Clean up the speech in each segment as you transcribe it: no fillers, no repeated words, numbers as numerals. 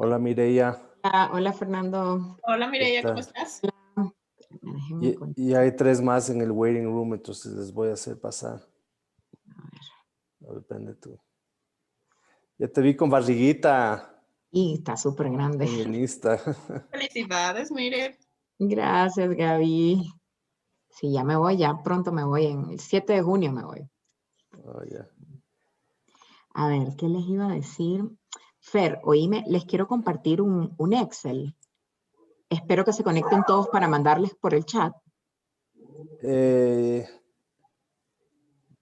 Hola, Mireia. Hola, Fernando. Hola, Mireia, ¿cómo estás? Y hay 3 más en el waiting room, entonces les voy a hacer pasar. No depende tú. Ya te vi con barriguita. Y está súper grande. En Insta. Felicidades, Mire. Gracias, Gaby. Sí, ya me voy, ya pronto me voy. En el 7 de junio me voy. Oh, yeah. A ver, ¿qué les iba a decir? Fer, oíme, les quiero compartir un Excel. Espero que se conecten todos para mandarles por el chat. Tiene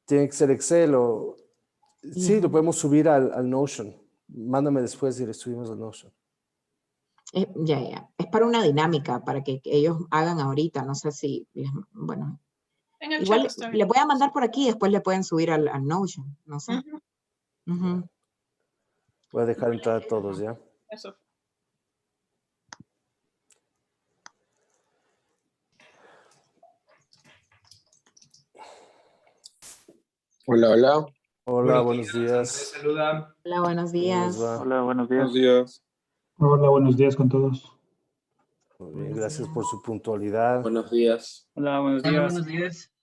que ser Excel o... Sí, lo podemos subir al Notion. Mándame después y le subimos al Notion. Ya. Es para una dinámica, para que ellos hagan ahorita. No sé si, bueno. En el Igual chat está bien. les voy a mandar por aquí y después le pueden subir al Notion. No sé. Voy a dejar entrar a todos, ¿ya? Eso. Hola, hola. Hola, buenos días. Saluda. Hola, buenos días. Hola, buenos días. Buenos días. Hola, buenos días con todos. Muy bien, gracias por su puntualidad. Buenos días. Hola, buenos Hola, días. buenos días.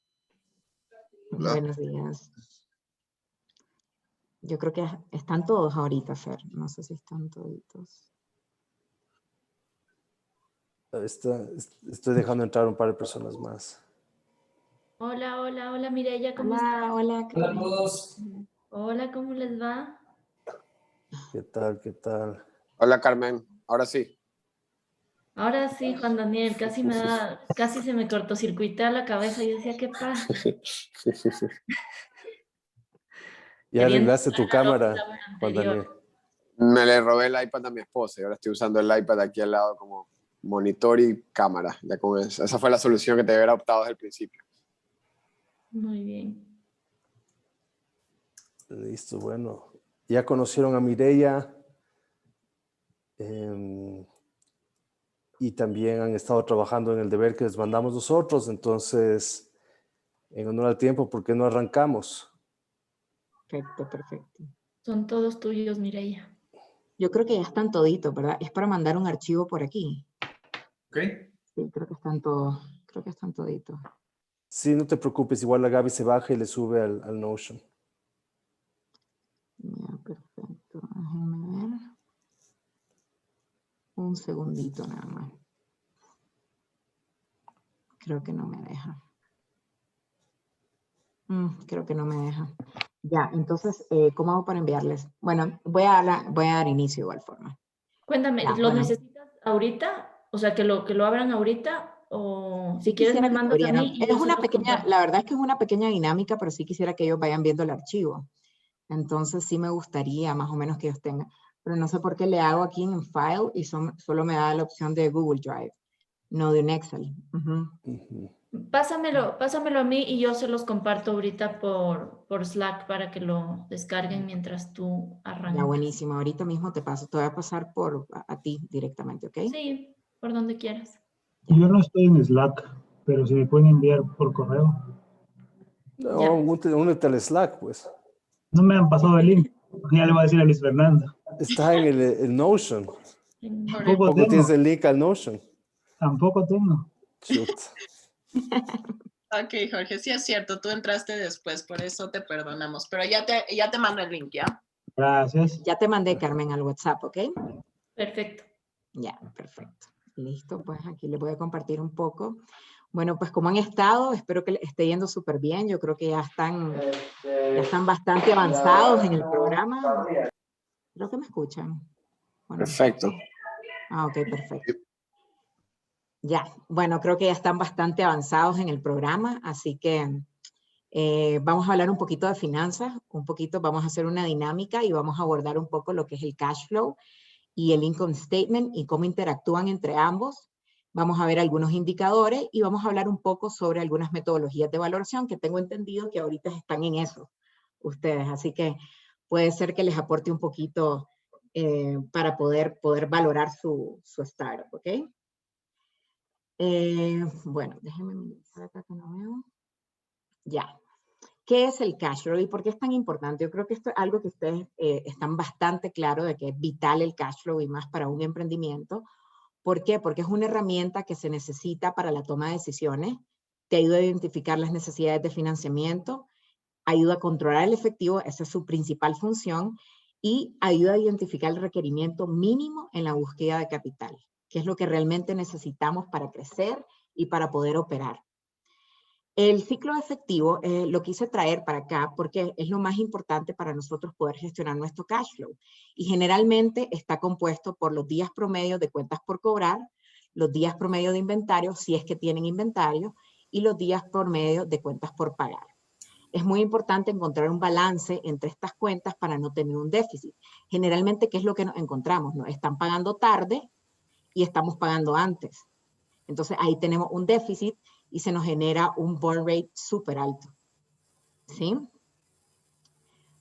Hola. Buenos días. Yo creo que están todos ahorita, Fer. No sé si están toditos. Estoy dejando entrar un par de personas más. Hola, Mireia, ¿cómo Hola, estás? hola. Hola a todos. Hola, ¿cómo les va? ¿Qué tal? ¿Qué tal? Hola, Carmen. Ahora sí. Ahora sí, Juan Daniel, casi se me cortocircuitea la cabeza. Yo decía, ¿qué pasa? Ya arreglaste tu cámara, Juan Daniel. Me le robé el iPad a mi esposa y ahora estoy usando el iPad aquí al lado como monitor y cámara. Ya con eso. Esa fue la solución que te hubiera optado desde el principio. Muy bien. Listo, bueno. Ya conocieron a Mireia. Y también han estado trabajando en el deber que les mandamos nosotros. Entonces, en honor al tiempo, ¿por qué no arrancamos? Perfecto. Son todos tuyos, Mireia. Yo creo que ya están toditos, ¿verdad? Es para mandar un archivo por aquí. Ok. Sí, creo que están todos. Creo que están toditos. Sí, no te preocupes. Igual la Gaby se baja y le sube al Notion. Ya, perfecto. Déjenme ver. Un segundito nada más. Creo que no me deja. Creo que no me deja. Ya, entonces, ¿cómo hago para enviarles? Bueno, voy a dar inicio de igual forma. Cuéntame, Ya, ¿lo bueno. necesitas ahorita? O sea, que lo abran ahorita, o si Sí quieres quisiera me que lo mandas a abrieran. mí y Es yo se una los pequeña, comparto. la verdad es que es una pequeña dinámica, pero sí quisiera que ellos vayan viendo el archivo. Entonces sí me gustaría más o menos que ellos tengan. Pero no sé por qué le hago aquí en File y solo me da la opción de Google Drive, no de un Excel. Pásamelo a mí y yo se los comparto ahorita por Slack para que lo descarguen mientras tú arrancas. Ya, buenísimo. Ahorita mismo te paso. Te voy a pasar a ti directamente, ¿ok? Sí, por donde quieras. Yo no estoy en Slack, pero si me pueden enviar por correo. Ya. Únete al Slack, pues. No me han pasado el link. Ya le voy a decir a Luis Fernando. Está en el Notion. Tampoco ¿Cómo tienes tengo. el link al Notion? Tampoco tengo. Shoot. Ok, Jorge, sí es cierto, tú entraste después, por eso te perdonamos, pero ya te mando el link, ¿ya? Gracias. Ya te mandé, Carmen, al WhatsApp, ¿ok? Perfecto. Ya, perfecto. Listo, pues aquí les voy a compartir un poco. Bueno, pues como han estado, espero que les esté yendo súper bien. Yo creo que ya están bastante avanzados en el programa. Creo que me escuchan. Bueno, Perfecto. ok, perfecto. Ya, bueno, creo que ya están bastante avanzados en el programa, así que vamos a hablar un poquito de finanzas, vamos a hacer una dinámica y vamos a abordar un poco lo que es el cash flow y el income statement y cómo interactúan entre ambos. Vamos a ver algunos indicadores y vamos a hablar un poco sobre algunas metodologías de valoración que tengo entendido que ahorita están en eso ustedes, así que puede ser que les aporte un poquito para poder valorar su startup, ¿ok? Bueno, déjenme mirar acá que no veo. Ya. ¿Qué es el cash flow y por qué es tan importante? Yo creo que esto es algo que ustedes están bastante claros de que es vital el cash flow y más para un emprendimiento. ¿Por qué? Porque es una herramienta que se necesita para la toma de decisiones, te ayuda a identificar las necesidades de financiamiento, ayuda a controlar el efectivo, esa es su principal función, y ayuda a identificar el requerimiento mínimo en la búsqueda de capital, que es lo que realmente necesitamos para crecer y para poder operar. El ciclo efectivo lo quise traer para acá porque es lo más importante para nosotros poder gestionar nuestro cash flow. Y generalmente está compuesto por los días promedio de cuentas por cobrar, los días promedio de inventario, si es que tienen inventario, y los días promedio de cuentas por pagar. Es muy importante encontrar un balance entre estas cuentas para no tener un déficit. Generalmente, ¿qué es lo que nos encontramos? Nos están pagando tarde y estamos pagando antes. Entonces, ahí tenemos un déficit y se nos genera un burn rate súper alto. ¿Sí?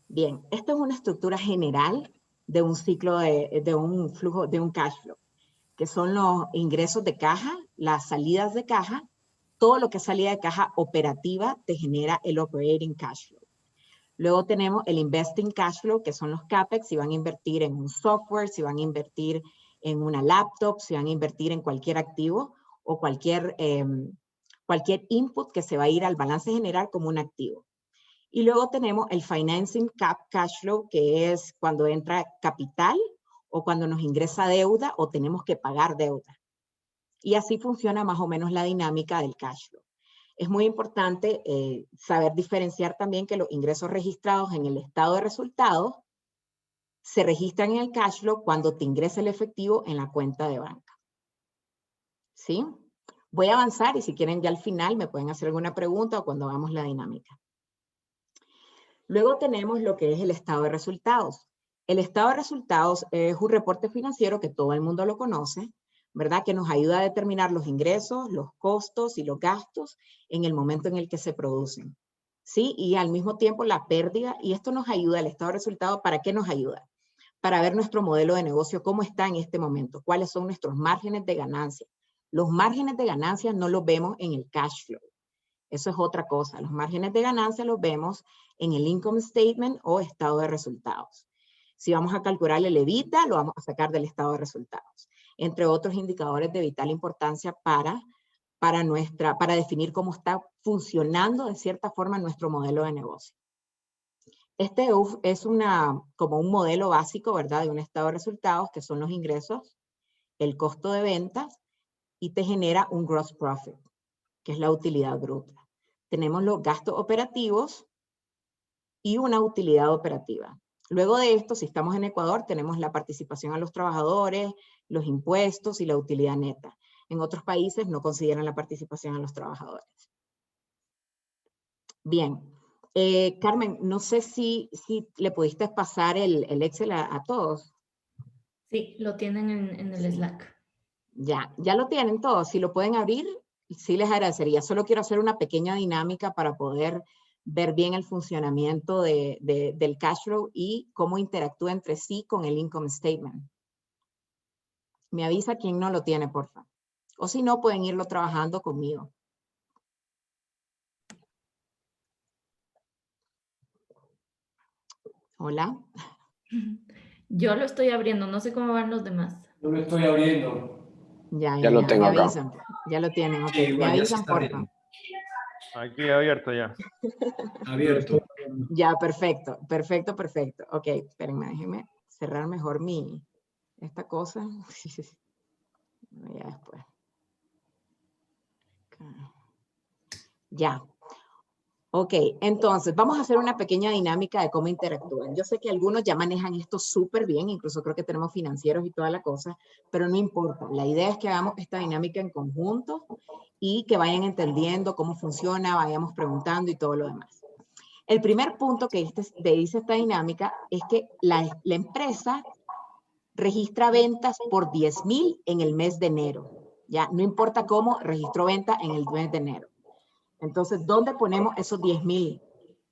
Bien, esta es una estructura general de un ciclo, de un flujo, de un cash flow, que son los ingresos de caja, las salidas de caja, todo lo que es salida de caja operativa te genera el operating cash flow. Luego tenemos el investing cash flow, que son los CAPEX, si van a invertir en un software, si van a invertir en una laptop, si van a invertir en cualquier activo o cualquier input que se va a ir al balance general como un activo. Y luego tenemos el financing cash flow, que es cuando entra capital o cuando nos ingresa deuda o tenemos que pagar deuda. Y así funciona más o menos la dinámica del cash flow. Es muy importante saber diferenciar también que los ingresos registrados en el estado de resultados se registran en el cash flow cuando te ingresa el efectivo en la cuenta de banca. ¿Sí? Voy a avanzar y si quieren ya al final me pueden hacer alguna pregunta o cuando hagamos la dinámica. Luego tenemos lo que es el estado de resultados. El estado de resultados es un reporte financiero que todo el mundo lo conoce, ¿verdad? Que nos ayuda a determinar los ingresos, los costos y los gastos en el momento en el que se producen. ¿Sí? Y al mismo tiempo la pérdida, y esto nos ayuda, el estado de resultados, ¿para qué nos ayuda? Para ver nuestro modelo de negocio, cómo está en este momento, cuáles son nuestros márgenes de ganancia. Los márgenes de ganancia no los vemos en el cash flow. Eso es otra cosa. Los márgenes de ganancia los vemos en el income statement o estado de resultados. Si vamos a calcular el EBITDA, lo vamos a sacar del estado de resultados. Entre otros indicadores de vital importancia para definir cómo está funcionando de cierta forma nuestro modelo de negocio. Este es como un modelo básico, ¿verdad? De un estado de resultados, que son los ingresos, el costo de ventas, y te genera un gross profit, que es la utilidad bruta. Tenemos los gastos operativos y una utilidad operativa. Luego de esto, si estamos en Ecuador, tenemos la participación a los trabajadores, los impuestos y la utilidad neta. En otros países no consideran la participación a los trabajadores. Bien, Carmen, no sé si le pudiste pasar el Excel a todos. Sí, lo tienen en el Slack. Ya lo tienen todos. Si lo pueden abrir, sí les agradecería. Solo quiero hacer una pequeña dinámica para poder ver bien el funcionamiento del cash flow y cómo interactúa entre sí con el income statement. Me avisa quien no lo tiene, por favor. O si no, pueden irlo trabajando conmigo. Hola. Yo lo estoy abriendo, no sé cómo van los demás. Yo lo estoy abriendo. Ya lo tengo me acá. avisan. Ya lo tienen, ok. Sí, Me igual ya se avisan, está por abriendo. favor. Aquí abierto ya. Abierto. Ya, perfecto, perfecto, perfecto. Ok, espérenme, déjenme cerrar mejor esta cosa. Ya después. Ya. Ok, entonces vamos a hacer una pequeña dinámica de cómo interactúan. Yo sé que algunos ya manejan esto súper bien, incluso creo que tenemos financieros y toda la cosa, pero no importa. La idea es que hagamos esta dinámica en conjunto y que vayan entendiendo cómo funciona, vayamos preguntando y todo lo demás. El primer punto que dice esta dinámica es que la empresa registra ventas por 10,000 en el mes de enero. Ya, no importa cómo, registró venta en el mes de enero. Entonces, ¿dónde ponemos esos 10,000?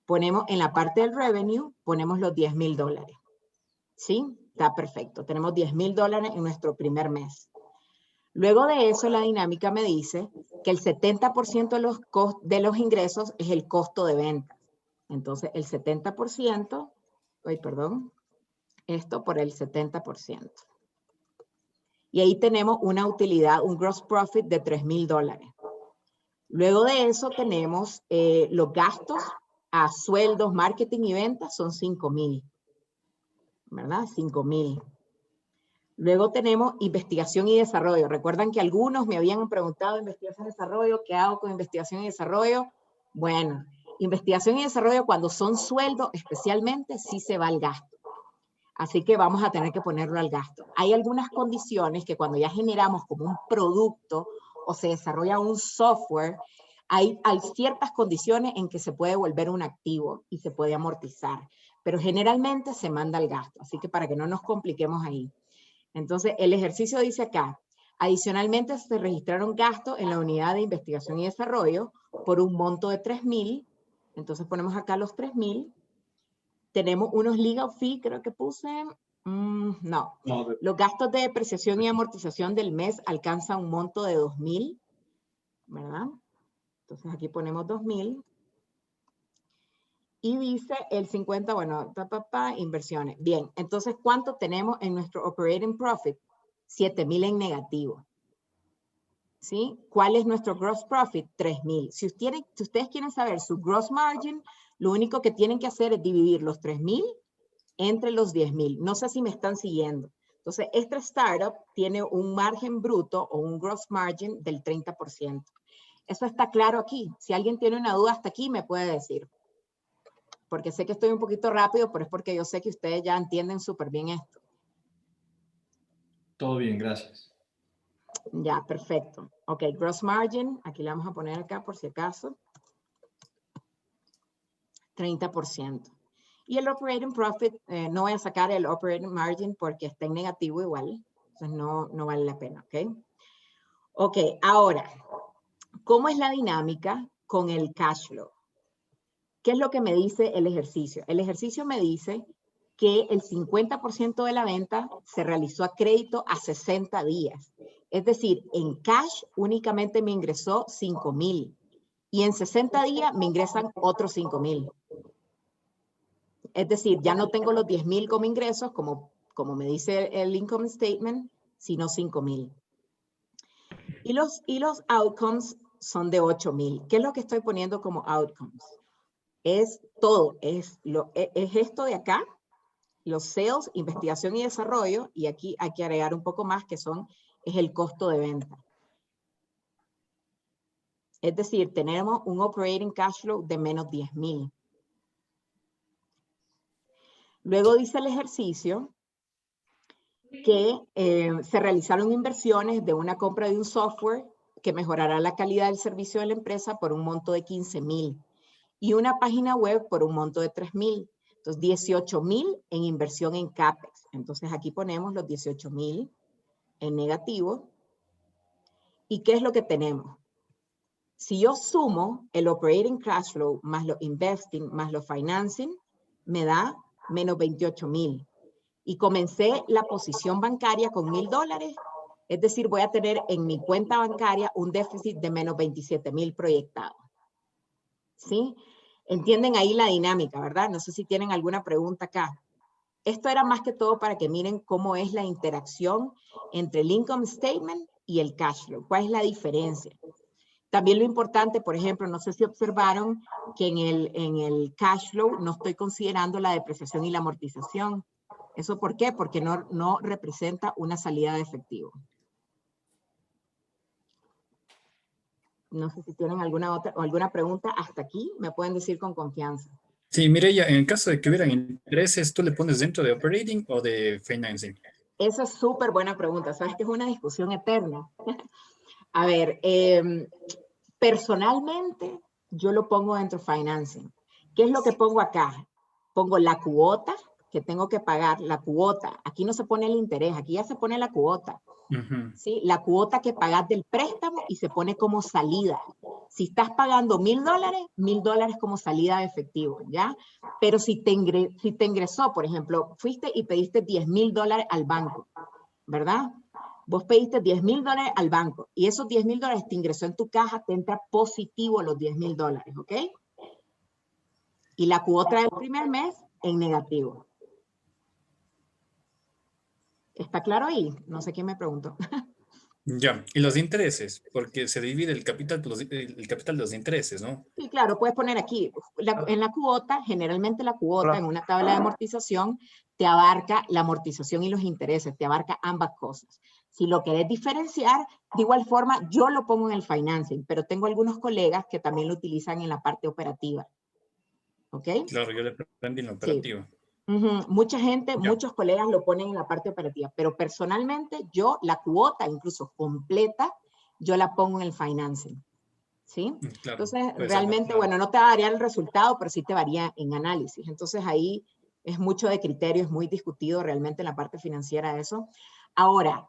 Ponemos en la parte del revenue, ponemos los $10,000. ¿Sí? Está perfecto. Tenemos $10,000 en nuestro primer mes. Luego de eso, la dinámica me dice que el 70% de los ingresos es el costo de ventas. Entonces, el 70%, esto por el 70%. Y ahí tenemos una utilidad, un gross profit de $3,000. Luego de eso tenemos los gastos a sueldos, marketing y ventas son 5,000. ¿Verdad? 5,000. Luego tenemos investigación y desarrollo. Recuerdan que algunos me habían preguntado investigación y desarrollo, ¿qué hago con investigación y desarrollo? Bueno, investigación y desarrollo cuando son sueldos especialmente sí se va al gasto. Así que vamos a tener que ponerlo al gasto. Hay algunas condiciones que cuando ya generamos como un producto o se desarrolla un software, hay ciertas condiciones en que se puede volver un activo y se puede amortizar, pero generalmente se manda al gasto. Así que para que no nos compliquemos ahí. Entonces, el ejercicio dice acá, adicionalmente se registraron gastos en la unidad de investigación y desarrollo por un monto de 3,000. Entonces ponemos acá los 3,000. Tenemos unos legal fees, creo que puse. No. Los gastos de depreciación y amortización del mes alcanzan un monto de 2,000. ¿Verdad? Entonces aquí ponemos 2,000. Y dice el 50, bueno, inversiones. Bien, entonces, ¿cuánto tenemos en nuestro operating profit? 7,000 en negativo. ¿Sí? ¿Cuál es nuestro gross profit? 3,000. Si ustedes quieren saber su gross margin, lo único que tienen que hacer es dividir los 3,000 entre los 10,000. No sé si me están siguiendo. Entonces, esta startup tiene un margen bruto o un gross margin del 30%. Eso está claro aquí. Si alguien tiene una duda hasta aquí, me puede decir. Porque sé que estoy un poquito rápido, pero es porque yo sé que ustedes ya entienden súper bien esto. Todo bien, gracias. Ya, perfecto. Ok, gross margin, aquí le vamos a poner acá por si acaso. 30%. Y el operating profit, no voy a sacar el operating margin porque está en negativo igual. Entonces no vale la pena, ¿ok? Ok, ahora, ¿cómo es la dinámica con el cash flow? ¿Qué es lo que me dice el ejercicio? El ejercicio me dice que el 50% de la venta se realizó a crédito a 60 días. Es decir, en cash únicamente me ingresó 5,000 y en 60 días me ingresan otros 5,000. Es decir, ya no tengo los 10,000 como ingresos, como me dice el income statement, sino 5,000. Y los outcomes son de 8,000. ¿Qué es lo que estoy poniendo como outcomes? Es todo, es esto de acá, los sales, investigación y desarrollo, y aquí hay que agregar un poco más que es el costo de venta. Es decir, tenemos un operating cash flow de menos 10,000. Luego dice el ejercicio que se realizaron inversiones de una compra de un software que mejorará la calidad del servicio de la empresa por un monto de 15,000. y una página web por un monto de 3,000. Entonces, 18,000 en inversión en CAPEX. Entonces, aquí ponemos los 18,000 en negativo. ¿Y qué es lo que tenemos? Si yo sumo el operating cash flow más los investing más los financing, me da menos 28,000. Y comencé la posición bancaria con $1,000. Es decir, voy a tener en mi cuenta bancaria un déficit de menos 27,000 proyectado. ¿Sí? Entienden ahí la dinámica, ¿verdad? No sé si tienen alguna pregunta acá. Esto era más que todo para que miren cómo es la interacción entre el income statement y el cash flow. ¿Cuál es la diferencia? También lo importante, por ejemplo, no sé si observaron que en el cash flow no estoy considerando la depreciación y la amortización. ¿Eso por qué? Porque no representa una salida de efectivo. No sé si tienen alguna otra o alguna pregunta hasta aquí, me pueden decir con confianza. Sí, Mireya, en el caso de que hubieran intereses, ¿tú le pones dentro de operating o de financing? Esa es súper buena pregunta. Sabes que es una discusión eterna. A ver, personalmente yo lo pongo dentro de financing. ¿Qué es lo que pongo acá? Pongo la cuota que tengo que pagar, la cuota. Aquí no se pone el interés, aquí ya se pone la cuota. ¿Sí? La cuota que pagas del préstamo y se pone como salida. Si estás pagando $1,000, $1,000 como salida de efectivo, ¿ya? Pero si te ingresó, por ejemplo, fuiste y pediste $10,000 al banco, ¿verdad? Vos pediste $10,000 al banco y esos $10,000 te ingresó en tu caja, te entra positivo los $10,000, ¿ok? Y la cuota del primer mes en negativo. ¿Está claro ahí? No sé quién me preguntó. Ya, y los intereses, porque se divide el capital de los intereses, ¿no? Sí, claro, puedes poner aquí, en la cuota, generalmente la cuota en una tabla de amortización te abarca la amortización y los intereses, te abarca ambas cosas. Si lo querés diferenciar, de igual forma, yo lo pongo en el financing, pero tengo algunos colegas que también lo utilizan en la parte operativa. ¿Ok? Claro, yo le aprendí en la operativa. Sí. Mucha gente, muchos colegas lo ponen en la parte operativa, pero personalmente yo la cuota, incluso completa, yo la pongo en el financing. ¿Sí? Claro, entonces, realmente, bueno, no te va a variar el resultado, pero sí te varía en análisis. Entonces, ahí es mucho de criterio, es muy discutido realmente en la parte financiera eso. Ahora,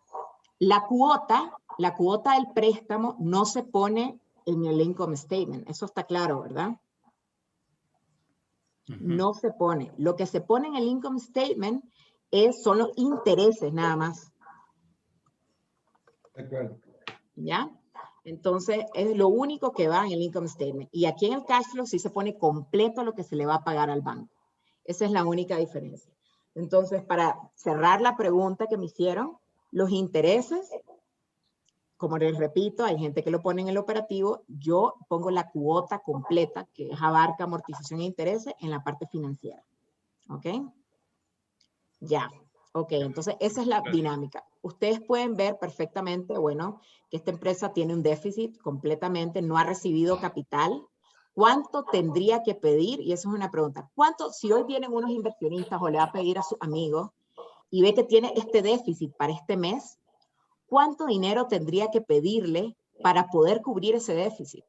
la cuota del préstamo no se pone en el income statement. Eso está claro, ¿verdad? No se pone. Lo que se pone en el income statement son los intereses nada más. De acuerdo. ¿Ya? Entonces, es lo único que va en el income statement. Y aquí en el cash flow sí se pone completo lo que se le va a pagar al banco. Esa es la única diferencia. Entonces, para cerrar la pregunta que me hicieron, los intereses, como les repito, hay gente que lo pone en el operativo, yo pongo la cuota completa, que abarca amortización e intereses, en la parte financiera. ¿Ok? Ya. Ok, entonces esa es la dinámica. Ustedes pueden ver perfectamente, bueno, que esta empresa tiene un déficit completamente, no ha recibido capital. ¿Cuánto tendría que pedir? Y eso es una pregunta. ¿Cuánto, si hoy vienen unos inversionistas o le va a pedir a sus amigos y ve que tiene este déficit para este mes, cuánto dinero tendría que pedirle para poder cubrir ese déficit?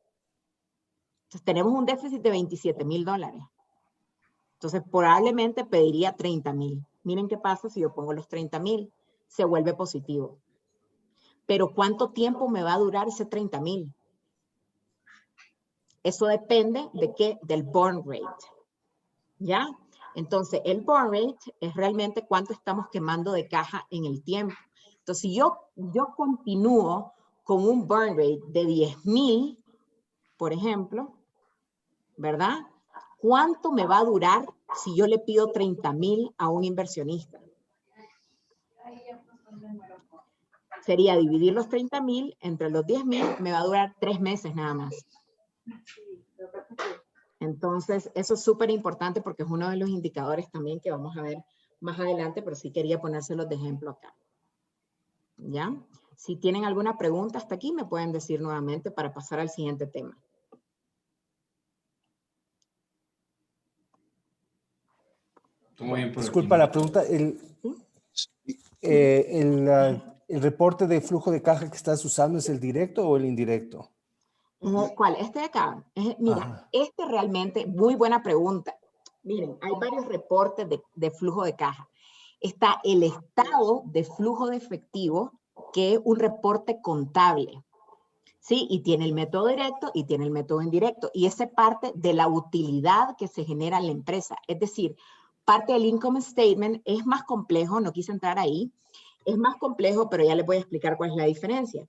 Entonces tenemos un déficit de $27,000. Entonces probablemente pediría 30,000. Miren qué pasa si yo pongo los 30,000. Se vuelve positivo. Pero ¿cuánto tiempo me va a durar ese 30,000? Eso depende de qué, del burn rate. ¿Ya? Entonces, el burn rate es realmente cuánto estamos quemando de caja en el tiempo. Entonces, si yo continúo con un burn rate de 10,000, por ejemplo, ¿verdad? ¿Cuánto me va a durar si yo le pido 30,000 a un inversionista? Sería dividir los 30,000 entre los 10,000, me va a durar 3 meses nada más. Entonces, eso es súper importante porque es uno de los indicadores también que vamos a ver más adelante, pero sí quería ponérselos de ejemplo acá. ¿Ya? Si tienen alguna pregunta hasta aquí, me pueden decir nuevamente para pasar al siguiente tema. Disculpa la pregunta. ¿El reporte de flujo de caja que estás usando es el directo o el indirecto? ¿Cuál? Este de acá. Mira, Ajá. este realmente, muy buena pregunta. Miren, hay varios reportes de flujo de caja. Está el estado de flujo de efectivo, que es un reporte contable. Sí, y tiene el método directo y tiene el método indirecto. Y ese parte de la utilidad que se genera en la empresa. Es decir, parte del income statement es más complejo, no quise entrar ahí. Es más complejo, pero ya les voy a explicar cuál es la diferencia.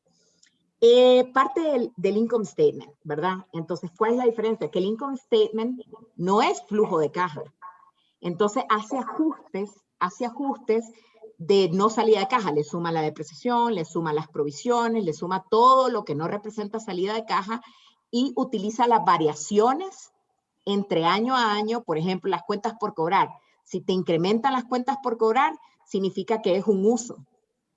Parte del income statement, ¿verdad? Entonces, ¿cuál es la diferencia? Que el income statement no es flujo de caja. Entonces, hace ajustes de no salida de caja. Le suma la depreciación, le suma las provisiones, le suma todo lo que no representa salida de caja y utiliza las variaciones entre año a año. Por ejemplo, las cuentas por cobrar. Si te incrementan las cuentas por cobrar, significa que es un uso.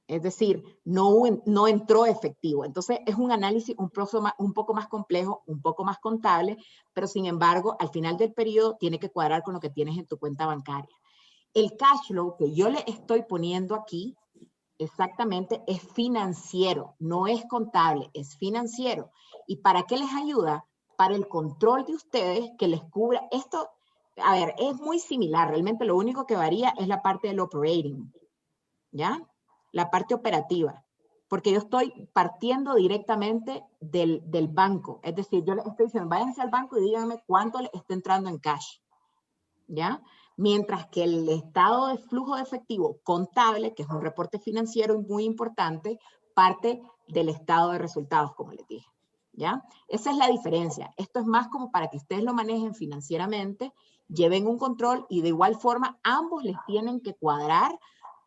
Es decir, no entró efectivo. Entonces, es un análisis un poco más complejo, un poco más contable, pero sin embargo, al final del periodo tiene que cuadrar con lo que tienes en tu cuenta bancaria. El cash flow que yo le estoy poniendo aquí, exactamente, es financiero, no es contable, es financiero. ¿Y para qué les ayuda? Para el control de ustedes, que les cubra. Esto, a ver, es muy similar. Realmente lo único que varía es la parte del operating, ¿ya? La parte operativa, porque yo estoy partiendo directamente del banco. Es decir, yo les estoy diciendo, váyanse al banco y díganme cuánto les está entrando en cash, ¿ya? Mientras que el estado de flujo de efectivo contable, que es un reporte financiero muy importante, parte del estado de resultados, como les dije, ¿ya? Esa es la diferencia. Esto es más como para que ustedes lo manejen financieramente, lleven un control y de igual forma ambos les tienen que cuadrar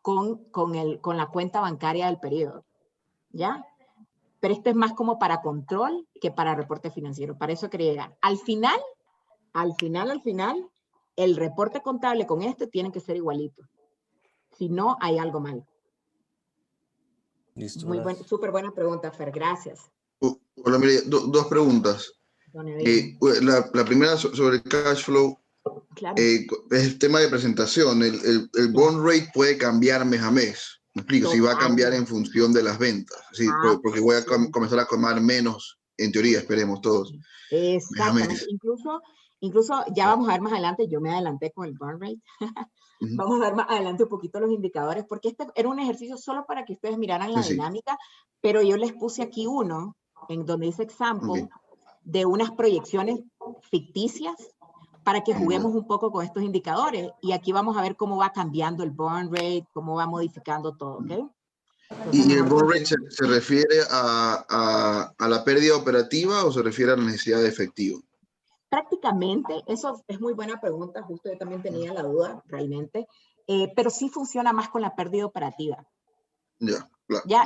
con la cuenta bancaria del periodo, ¿ya? Pero esto es más como para control que para reporte financiero. Para eso quería llegar. Al final, el reporte contable con este tiene que ser igualito. Si no, hay algo mal. Listo. Muy buena, súper buena pregunta, Fer. Gracias. Hola, mire, dos preguntas. La primera sobre el cash flow. Claro. Es el tema de presentación. El bond rate puede cambiar mes a mes. Me explico, si va a cambiar en función de las ventas. Sí, porque voy a comenzar a comer menos, en teoría, esperemos todos. Exactamente. Incluso ya vamos a ver más adelante, yo me adelanté con el bond rate. Vamos a ver más adelante un poquito los indicadores, porque este era un ejercicio solo para que ustedes miraran la dinámica, pero yo les puse aquí uno, en donde dice example, de unas proyecciones ficticias, para que juguemos un poco con estos indicadores. Y aquí vamos a ver cómo va cambiando el burn rate, cómo va modificando todo, ¿ok? Entonces, ¿Y el burn rate se refiere a la pérdida operativa o se refiere a la necesidad de efectivo? Prácticamente, eso es muy buena pregunta, justo yo también tenía la duda, realmente, pero sí funciona más con la pérdida operativa. Ya,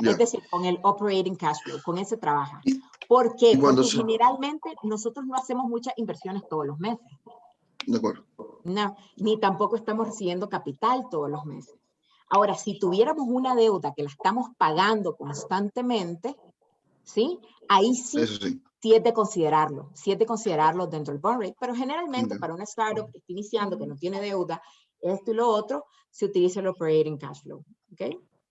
es decir, con el operating cash flow, con ese trabaja. ¿Por qué? Porque generalmente nosotros no hacemos muchas inversiones todos los meses. De acuerdo. No, ni tampoco estamos recibiendo capital todos los meses. Ahora, si tuviéramos una deuda que la estamos pagando constantemente, ¿sí? Ahí sí es de considerarlo. Sí es de considerarlo dentro del burn rate, pero generalmente para una startup que está iniciando, que no tiene deuda, esto y lo otro, se utiliza el operating cash flow, ¿ok?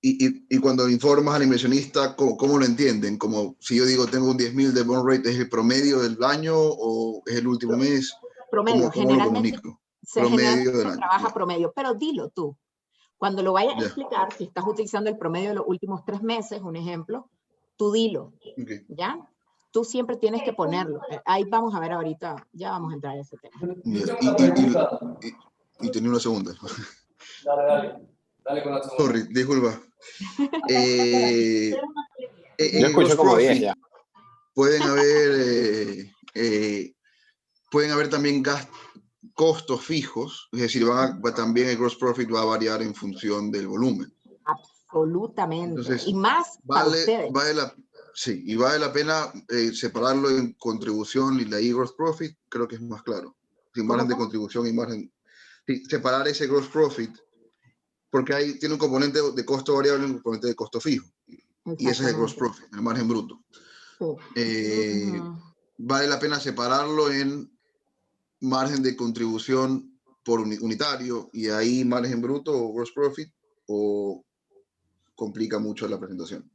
Y cuando informas al inversionista, ¿cómo lo entienden? Como si yo digo, tengo un 10.000 de burn rate, ¿es el promedio del año o es el último mes? Promedio, ¿Cómo lo comunico? Generalmente del se año. trabaja promedio, pero dilo tú. Cuando lo vayas a explicar, si estás utilizando el promedio de los últimos 3 meses, un ejemplo, tú dilo, ¿ya? Tú siempre tienes que ponerlo. Ahí vamos a ver ahorita, ya vamos a entrar a ese tema. Y tenía una segunda. Dale con la segunda. Sorry, disculpa. Yo escucho como 10 ya. Pueden haber también costos fijos, es decir, también el gross profit va a variar en función del volumen. Absolutamente. Entonces, y más para ustedes. Y vale la pena separarlo en contribución y la gross profit, creo que es más claro. Sin margen de contribución y margen. Sí, separar ese gross profit, porque ahí tiene un componente de costo variable y un componente de costo fijo. Y ese es el gross profit, el margen bruto. Vale la pena separarlo en margen de contribución por unitario y ahí margen bruto o gross profit, o complica mucho la presentación.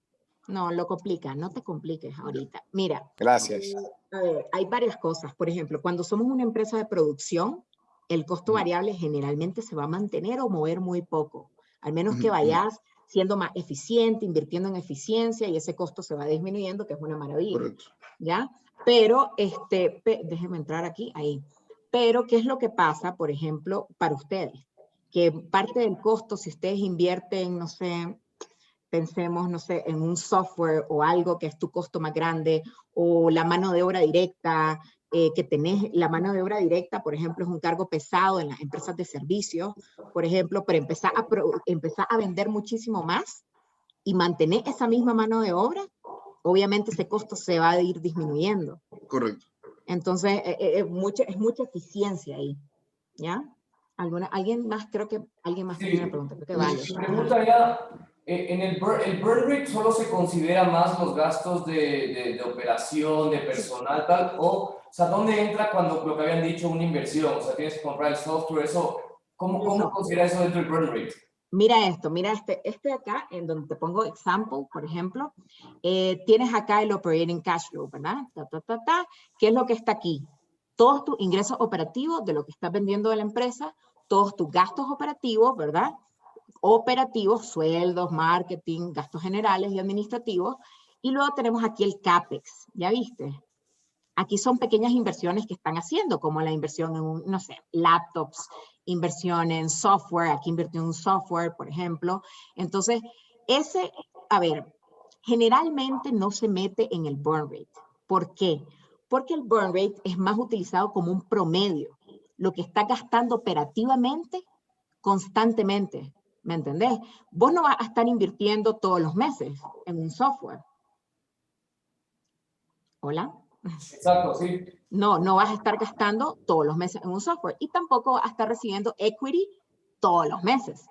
No, lo complica, no te compliques ahorita. Mira. Gracias. A ver, hay varias cosas. Por ejemplo, cuando somos una empresa de producción, el costo variable generalmente se va a mantener o mover muy poco. Al menos que vayas siendo más eficiente, invirtiendo en eficiencia y ese costo se va disminuyendo, que es una maravilla. Correcto. ¿Ya? Pero, déjenme entrar aquí, ahí. Pero, ¿qué es lo que pasa, por ejemplo, para ustedes? Que parte del costo, si ustedes invierten, no sé, pensemos, no sé, en un software o algo que es tu costo más grande, o la mano de obra directa, que tenés, la mano de obra directa, por ejemplo, es un cargo pesado en las empresas de servicios, por ejemplo, para empezar a vender muchísimo más y mantener esa misma mano de obra, obviamente ese costo se va a ir disminuyendo. Correcto. Entonces, es mucha eficiencia ahí, ¿ya? ¿Alguien más? Creo que alguien más tenía una pregunta. Creo que vale. Mi pregunta era, en el burn rate solo se considera más los gastos de operación, de personal, tal, o sea, ¿dónde entra cuando lo que habían dicho una inversión? O sea, tienes que comprar el software, eso, ¿cómo considera eso dentro del burn rate? Mira esto, mira este acá, en donde te pongo example, por ejemplo, tienes acá el operating cash flow, ¿verdad? ¿Qué es lo que está aquí? Todos tus ingresos operativos de lo que estás vendiendo de la empresa, todos tus gastos operativos, ¿verdad? Operativos, sueldos, marketing, gastos generales y administrativos. Y luego tenemos aquí el CAPEX, ¿ya viste? Aquí son pequeñas inversiones que están haciendo, como la inversión en, no sé, laptops, inversión en software, aquí invirtió en un software, por ejemplo. Entonces, a ver, generalmente no se mete en el burn rate. ¿Por qué? Porque el burn rate es más utilizado como un promedio, lo que está gastando operativamente constantemente, ¿me entendés? Vos no vas a estar invirtiendo todos los meses en un software. ¿Hola? Exacto, sí. No vas a estar gastando todos los meses en un software y tampoco vas a estar recibiendo equity todos los meses.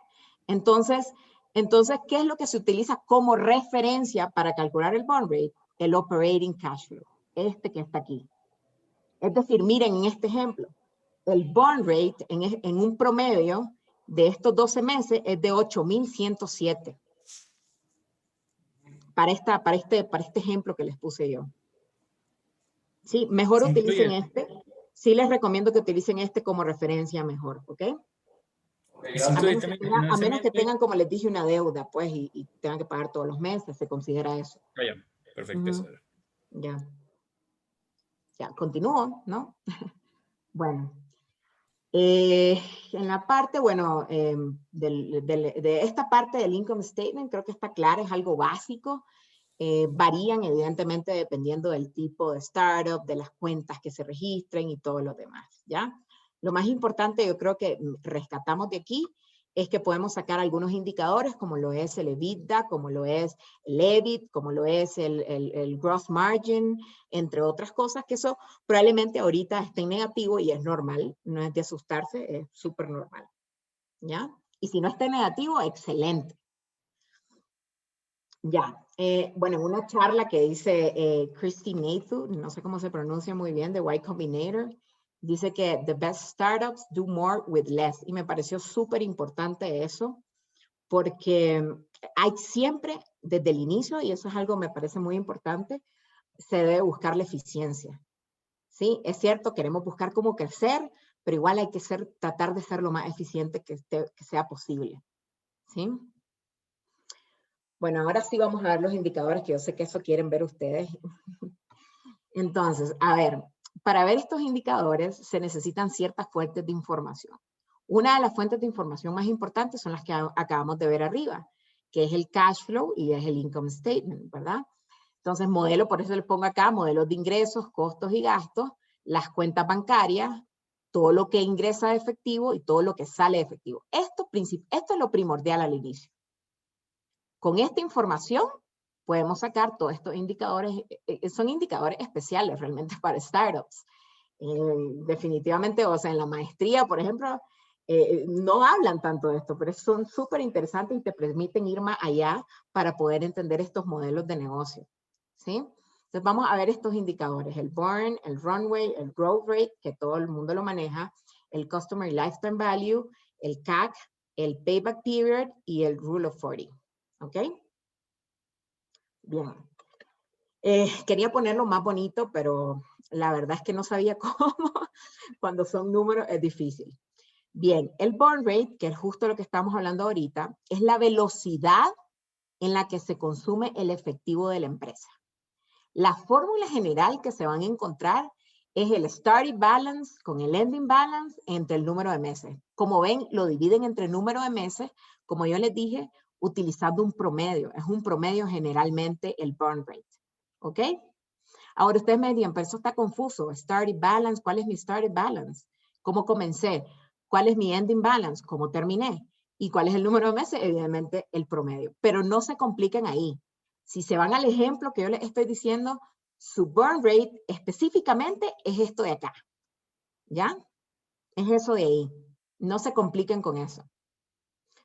Entonces, ¿qué es lo que se utiliza como referencia para calcular el burn rate? El operating cash flow, que está aquí. Es decir, miren en este ejemplo, el burn rate en un promedio de estos 12 meses es de 8,107. Para este ejemplo que les puse yo. Sí, mejor utilicen este. Sí les recomiendo que utilicen este como referencia mejor, ¿ok? A menos que tengan, como les dije, una deuda, pues, y tengan que pagar todos los meses, se considera eso. Ya, perfecto. Ya, continúo, ¿no? Bueno. En la parte, bueno, de esta parte del income statement, creo que está clara, es algo básico. Varían evidentemente dependiendo del tipo de startup, de las cuentas que se registren y todo lo demás, ¿ya? Lo más importante yo creo que rescatamos de aquí es que podemos sacar algunos indicadores como lo es el EBITDA, como lo es el EBIT, como lo es el gross margin, entre otras cosas que eso probablemente ahorita esté en negativo y es normal, no es de asustarse, es súper normal, ¿ya? Y si no está en negativo, excelente. Ya, bueno, en una charla que dice Christy Nathu, no sé cómo se pronuncia muy bien, de Y Combinator, dice que the best startups do more with less. Y me pareció súper importante eso, porque hay siempre, desde el inicio, y eso es algo que me parece muy importante, se debe buscar la eficiencia. ¿Sí? Es cierto, queremos buscar cómo crecer, pero igual hay que tratar de ser lo más eficiente que sea posible. ¿Sí? Bueno, ahora sí vamos a ver los indicadores, que yo sé que eso quieren ver ustedes. Entonces, a ver, para ver estos indicadores se necesitan ciertas fuentes de información. Una de las fuentes de información más importantes son las que acabamos de ver arriba, que es el cash flow y es el income statement, ¿verdad? Entonces, modelo, por eso le pongo acá, modelos de ingresos, costos y gastos, las cuentas bancarias, todo lo que ingresa de efectivo y todo lo que sale de efectivo. Esto es lo primordial al inicio. Con esta información podemos sacar todos estos indicadores, son indicadores especiales realmente para startups. Definitivamente, o sea, en la maestría, por ejemplo, no hablan tanto de esto, pero son súper interesantes y te permiten ir más allá para poder entender estos modelos de negocio. ¿Sí? Entonces vamos a ver estos indicadores, el burn, el runway, el growth rate, que todo el mundo lo maneja, el customer lifetime value, el CAC, el payback period y el rule of 40. ¿Ok? Bien. Quería ponerlo más bonito, pero la verdad es que no sabía cómo. Cuando son números es difícil. Bien, el burn rate, que es justo lo que estamos hablando ahorita, es la velocidad en la que se consume el efectivo de la empresa. La fórmula general que se van a encontrar es el starting balance con el ending balance entre el número de meses. Como ven, lo dividen entre el número de meses, como yo les dije, utilizando un promedio. Es un promedio generalmente el burn rate. ¿Ok? Ahora ustedes me dirán, pero eso está confuso. Starting balance, ¿cuál es mi starting balance? ¿Cómo comencé? ¿Cuál es mi ending balance? ¿Cómo terminé? ¿Y cuál es el número de meses? Evidentemente el promedio. Pero no se compliquen ahí. Si se van al ejemplo que yo les estoy diciendo, su burn rate específicamente es esto de acá. ¿Ya? Es eso de ahí. No se compliquen con eso.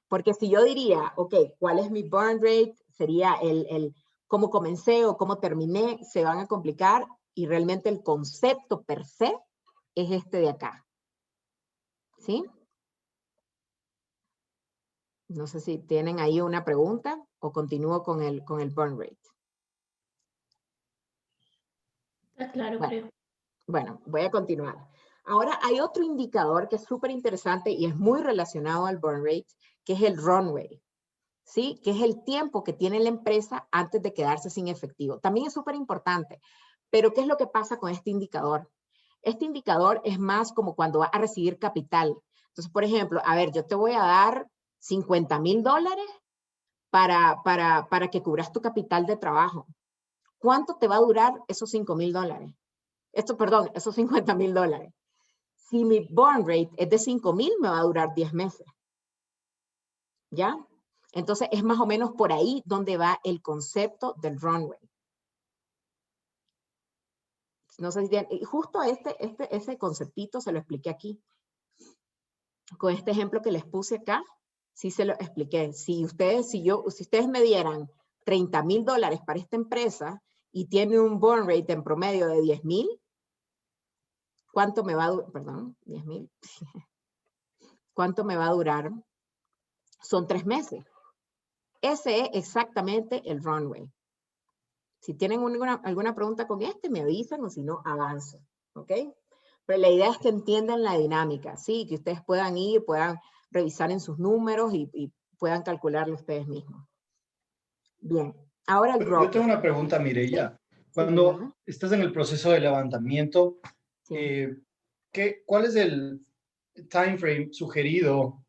Porque si yo diría, ok, ¿cuál es mi burn rate? Sería el cómo comencé o cómo terminé, se van a complicar y realmente el concepto per se es este de acá. ¿Sí? No sé si tienen ahí una pregunta o continúo con el burn rate. Está claro, Bueno, creo. bueno, voy a continuar. Ahora hay otro indicador que es súper interesante y es muy relacionado al burn rate, que es el runway. ¿Sí? Que es el tiempo que tiene la empresa antes de quedarse sin efectivo. También es súper importante. Pero ¿qué es lo que pasa con este indicador? Este indicador es más como cuando va a recibir capital. Entonces, por ejemplo, a ver, yo te voy a dar $50,000 para que cubras tu capital de trabajo. ¿Cuánto te va a durar esos $5,000? Perdón, esos $50,000. Si mi burn rate es de 5,000, me va a durar 10 meses. ¿Ya? Entonces, es más o menos por ahí donde va el concepto del runway. No sé si tienen, justo ese conceptito se lo expliqué aquí. Con este ejemplo que les puse acá, sí se lo expliqué. Si ustedes me dieran $30,000 para esta empresa y tiene un burn rate en promedio de 10,000, ¿cuánto me va a durar? Perdón, 10,000. ¿Cuánto me va a durar? Son 3 meses. Ese es exactamente el runway. Si tienen alguna pregunta con me avisan o si no, avanzo. ¿Ok? Pero la idea es que entiendan la dinámica, ¿sí? Que ustedes puedan puedan revisar en sus números y puedan calcularlo ustedes mismos. Bien. Ahora el growth. Yo tengo una pregunta, Mireya. Cuando estás en el proceso de levantamiento, ¿cuál es el time frame sugerido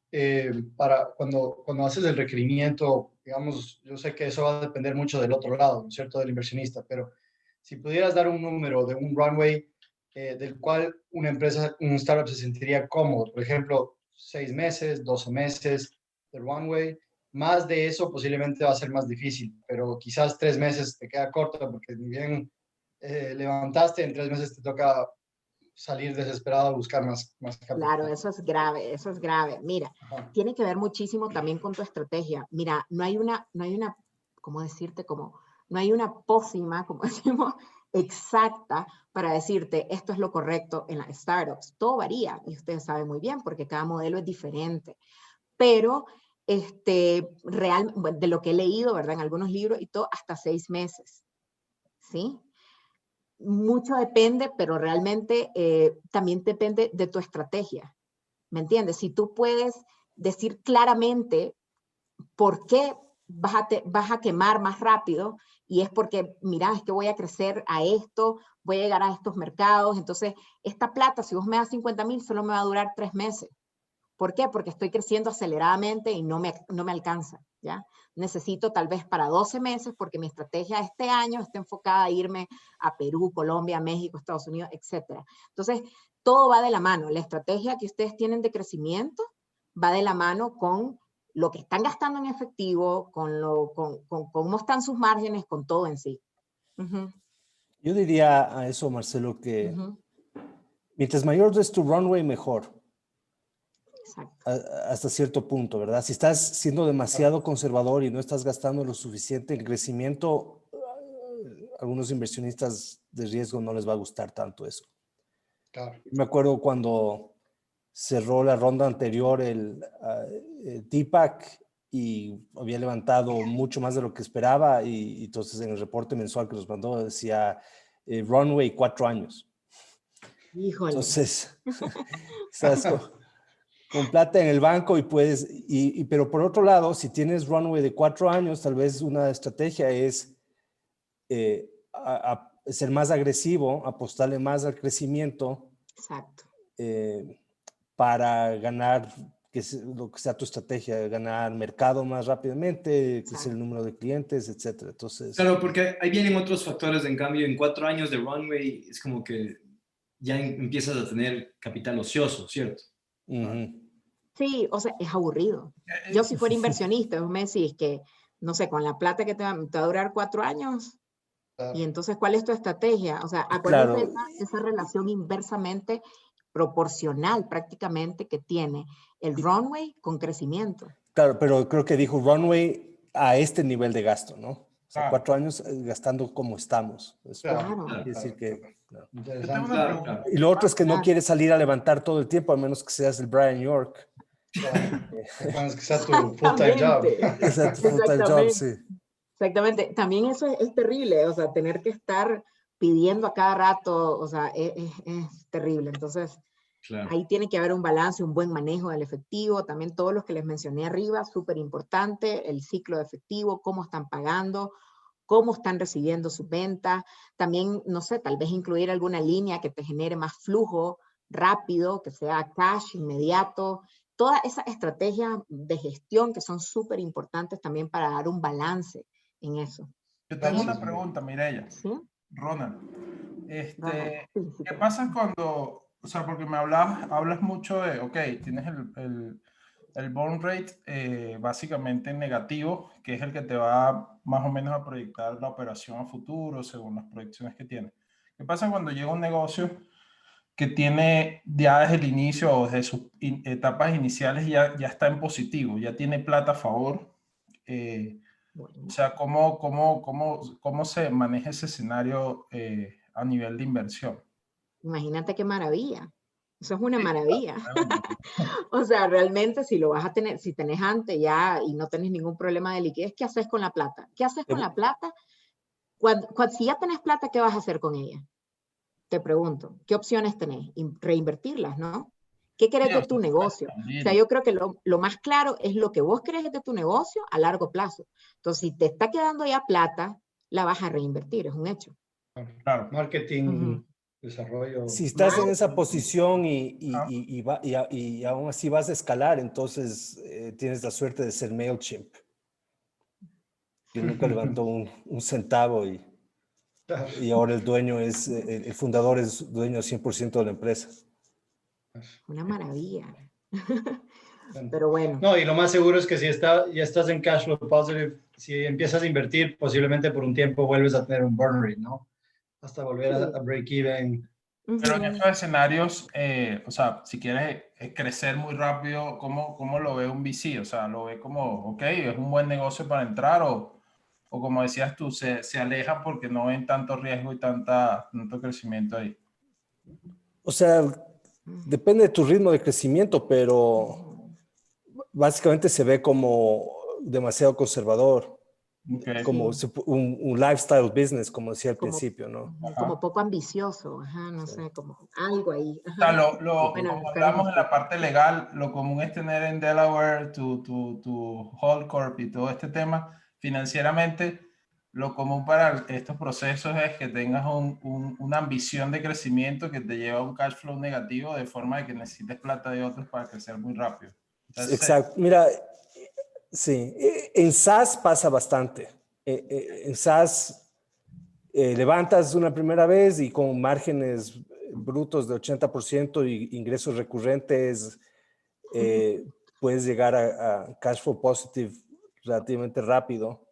para cuando haces el requerimiento? Digamos, yo sé que eso va a depender mucho del otro lado, ¿no es cierto?, del inversionista, pero si pudieras dar un número de un runway del cual una empresa, un startup se sentiría cómodo, por ejemplo, 6 meses, 12 meses de runway, más de eso posiblemente va a ser más difícil, pero quizás 3 meses te queda corto porque ni bien levantaste, en 3 meses te toca salir desesperado a buscar más capital. Claro, eso es grave, eso es grave. Mira, tiene que ver muchísimo también con tu estrategia. Mira, no hay una, ¿cómo decirte? No hay una pócima, como decimos, exacta para decirte esto es lo correcto en las startups. Todo varía y ustedes saben muy bien porque cada modelo es diferente. Pero de lo que he leído, ¿verdad? En algunos libros y todo, hasta 6 meses. ¿Sí? Mucho depende, pero realmente también depende de tu estrategia. ¿Me entiendes? Si tú puedes decir claramente por qué vas a quemar más rápido y es porque, mira, es que voy a crecer a esto, voy a llegar a estos mercados, entonces esta plata, si vos me das 50,000, solo me va a durar 3 meses. ¿Por qué? Porque estoy creciendo aceleradamente y no me alcanza, ¿ya? Necesito tal vez para 12 meses porque mi estrategia este año está enfocada a irme a Perú, Colombia, México, Estados Unidos, etc. Entonces, todo va de la mano. La estrategia que ustedes tienen de crecimiento va de la mano con lo que están gastando en efectivo, con cómo están sus márgenes, con todo en sí. Yo diría a eso, Marcelo, que mientras mayor es tu runway, mejor. Hasta cierto punto, ¿verdad? Si estás siendo demasiado conservador y no estás gastando lo suficiente en crecimiento, a algunos inversionistas de riesgo no les va a gustar tanto eso. Claro. Me acuerdo cuando cerró la ronda anterior el Deepak y había levantado mucho más de lo que esperaba y entonces en el reporte mensual que nos mandó decía runway 4 años. Híjole. Entonces, estás con plata en el banco y puedes, pero por otro lado, si tienes runway de 4 años, tal vez una estrategia es ser más agresivo, apostarle más al crecimiento. Exacto. Para ganar, lo que sea tu estrategia, ganar mercado más rápidamente, crecer el número de clientes, etcétera. Entonces, claro, porque ahí vienen otros factores. En cambio, en 4 años de runway es como que ya empiezas a tener capital ocioso, ¿cierto? Sí, o sea, es aburrido. Yo si fuera inversionista, vos me decís que, no sé, con la plata que te va a durar 4 años, y entonces, ¿cuál es tu estrategia? O sea, acuérdate esa relación inversamente proporcional prácticamente que tiene el runway con crecimiento. Claro, pero creo que dijo runway a este nivel de gasto, ¿no? O sea, 4 años gastando como estamos. Claro. Quiere decir que... Yo tengo una pregunta. Y lo otro es que no quieres salir a levantar todo el tiempo, a menos que seas el Brian York. A menos que sea tu full-time job. Exacto, full-time job, sí. Exactamente. También eso es terrible, o sea, tener que estar pidiendo a cada rato, o sea, es terrible. Entonces, ahí tiene que haber un balance, un buen manejo del efectivo, también todos los que les mencioné arriba, súper importante, el ciclo de efectivo, cómo están pagando, cómo están recibiendo sus ventas, también, no sé, tal vez incluir alguna línea que te genere más flujo rápido, que sea cash inmediato, todas esas estrategias de gestión que son súper importantes también para dar un balance en eso. Yo tengo una pregunta, Mireya. ¿Sí? Ronald, ¿qué pasa cuando, o sea, porque me hablas mucho de, ok, tienes el burn rate básicamente negativo, que es el que te va más o menos a proyectar la operación a futuro según las proyecciones que tiene. ¿Qué pasa cuando llega un negocio que tiene ya desde el inicio o desde sus etapas iniciales ya está en positivo, ya tiene plata a favor? O sea, ¿cómo se maneja ese escenario a nivel de inversión? Imagínate qué maravilla. Eso es una maravilla. O sea, realmente si lo vas a tener, si tenés antes ya y no tenés ningún problema de liquidez, ¿qué haces con la plata? ¿Qué haces con la plata? Si ya tenés plata, ¿qué vas a hacer con ella? Te pregunto, ¿qué opciones tenés? Reinvertirlas, ¿no? ¿Qué querés de tu negocio? O sea, yo creo que lo más claro es lo que vos querés de tu negocio a largo plazo. Entonces, si te está quedando ya plata, la vas a reinvertir, es un hecho. Claro. Marketing, desarrollo. Si estás en esa posición y aún así vas a escalar, entonces tienes la suerte de ser MailChimp, que nunca levantó un centavo y ahora el dueño es, el fundador es dueño 100% de la empresa. Una maravilla. Pero bueno. No, y lo más seguro es que si ya estás en cash flow positive, si empiezas a invertir, posiblemente por un tiempo vuelves a tener un burn rate, ¿no? Hasta volver a break even. Pero en estos escenarios, o sea, si quieres crecer muy rápido, ¿cómo lo ve un VC? O sea, ¿lo ve como, ok, es un buen negocio para entrar o como decías tú, se alejan porque no ven tanto riesgo y tanto crecimiento ahí? O sea, depende de tu ritmo de crecimiento, pero básicamente se ve como demasiado conservador. Okay. Como un lifestyle business, como decía al principio, ¿no? Como poco ambicioso, no sé, como algo ahí. O sea, como hablamos en la parte legal, lo común es tener en Delaware tu Hold Corp y todo este tema. Financieramente, lo común para estos procesos es que tengas una ambición de crecimiento que te lleva a un cash flow negativo de forma de que necesites plata de otros para crecer muy rápido. Entonces, exacto. Mira, sí, en SaaS pasa bastante. En SaaS levantas una primera vez y con márgenes brutos de 80% y ingresos recurrentes puedes llegar a cash flow positive relativamente rápido.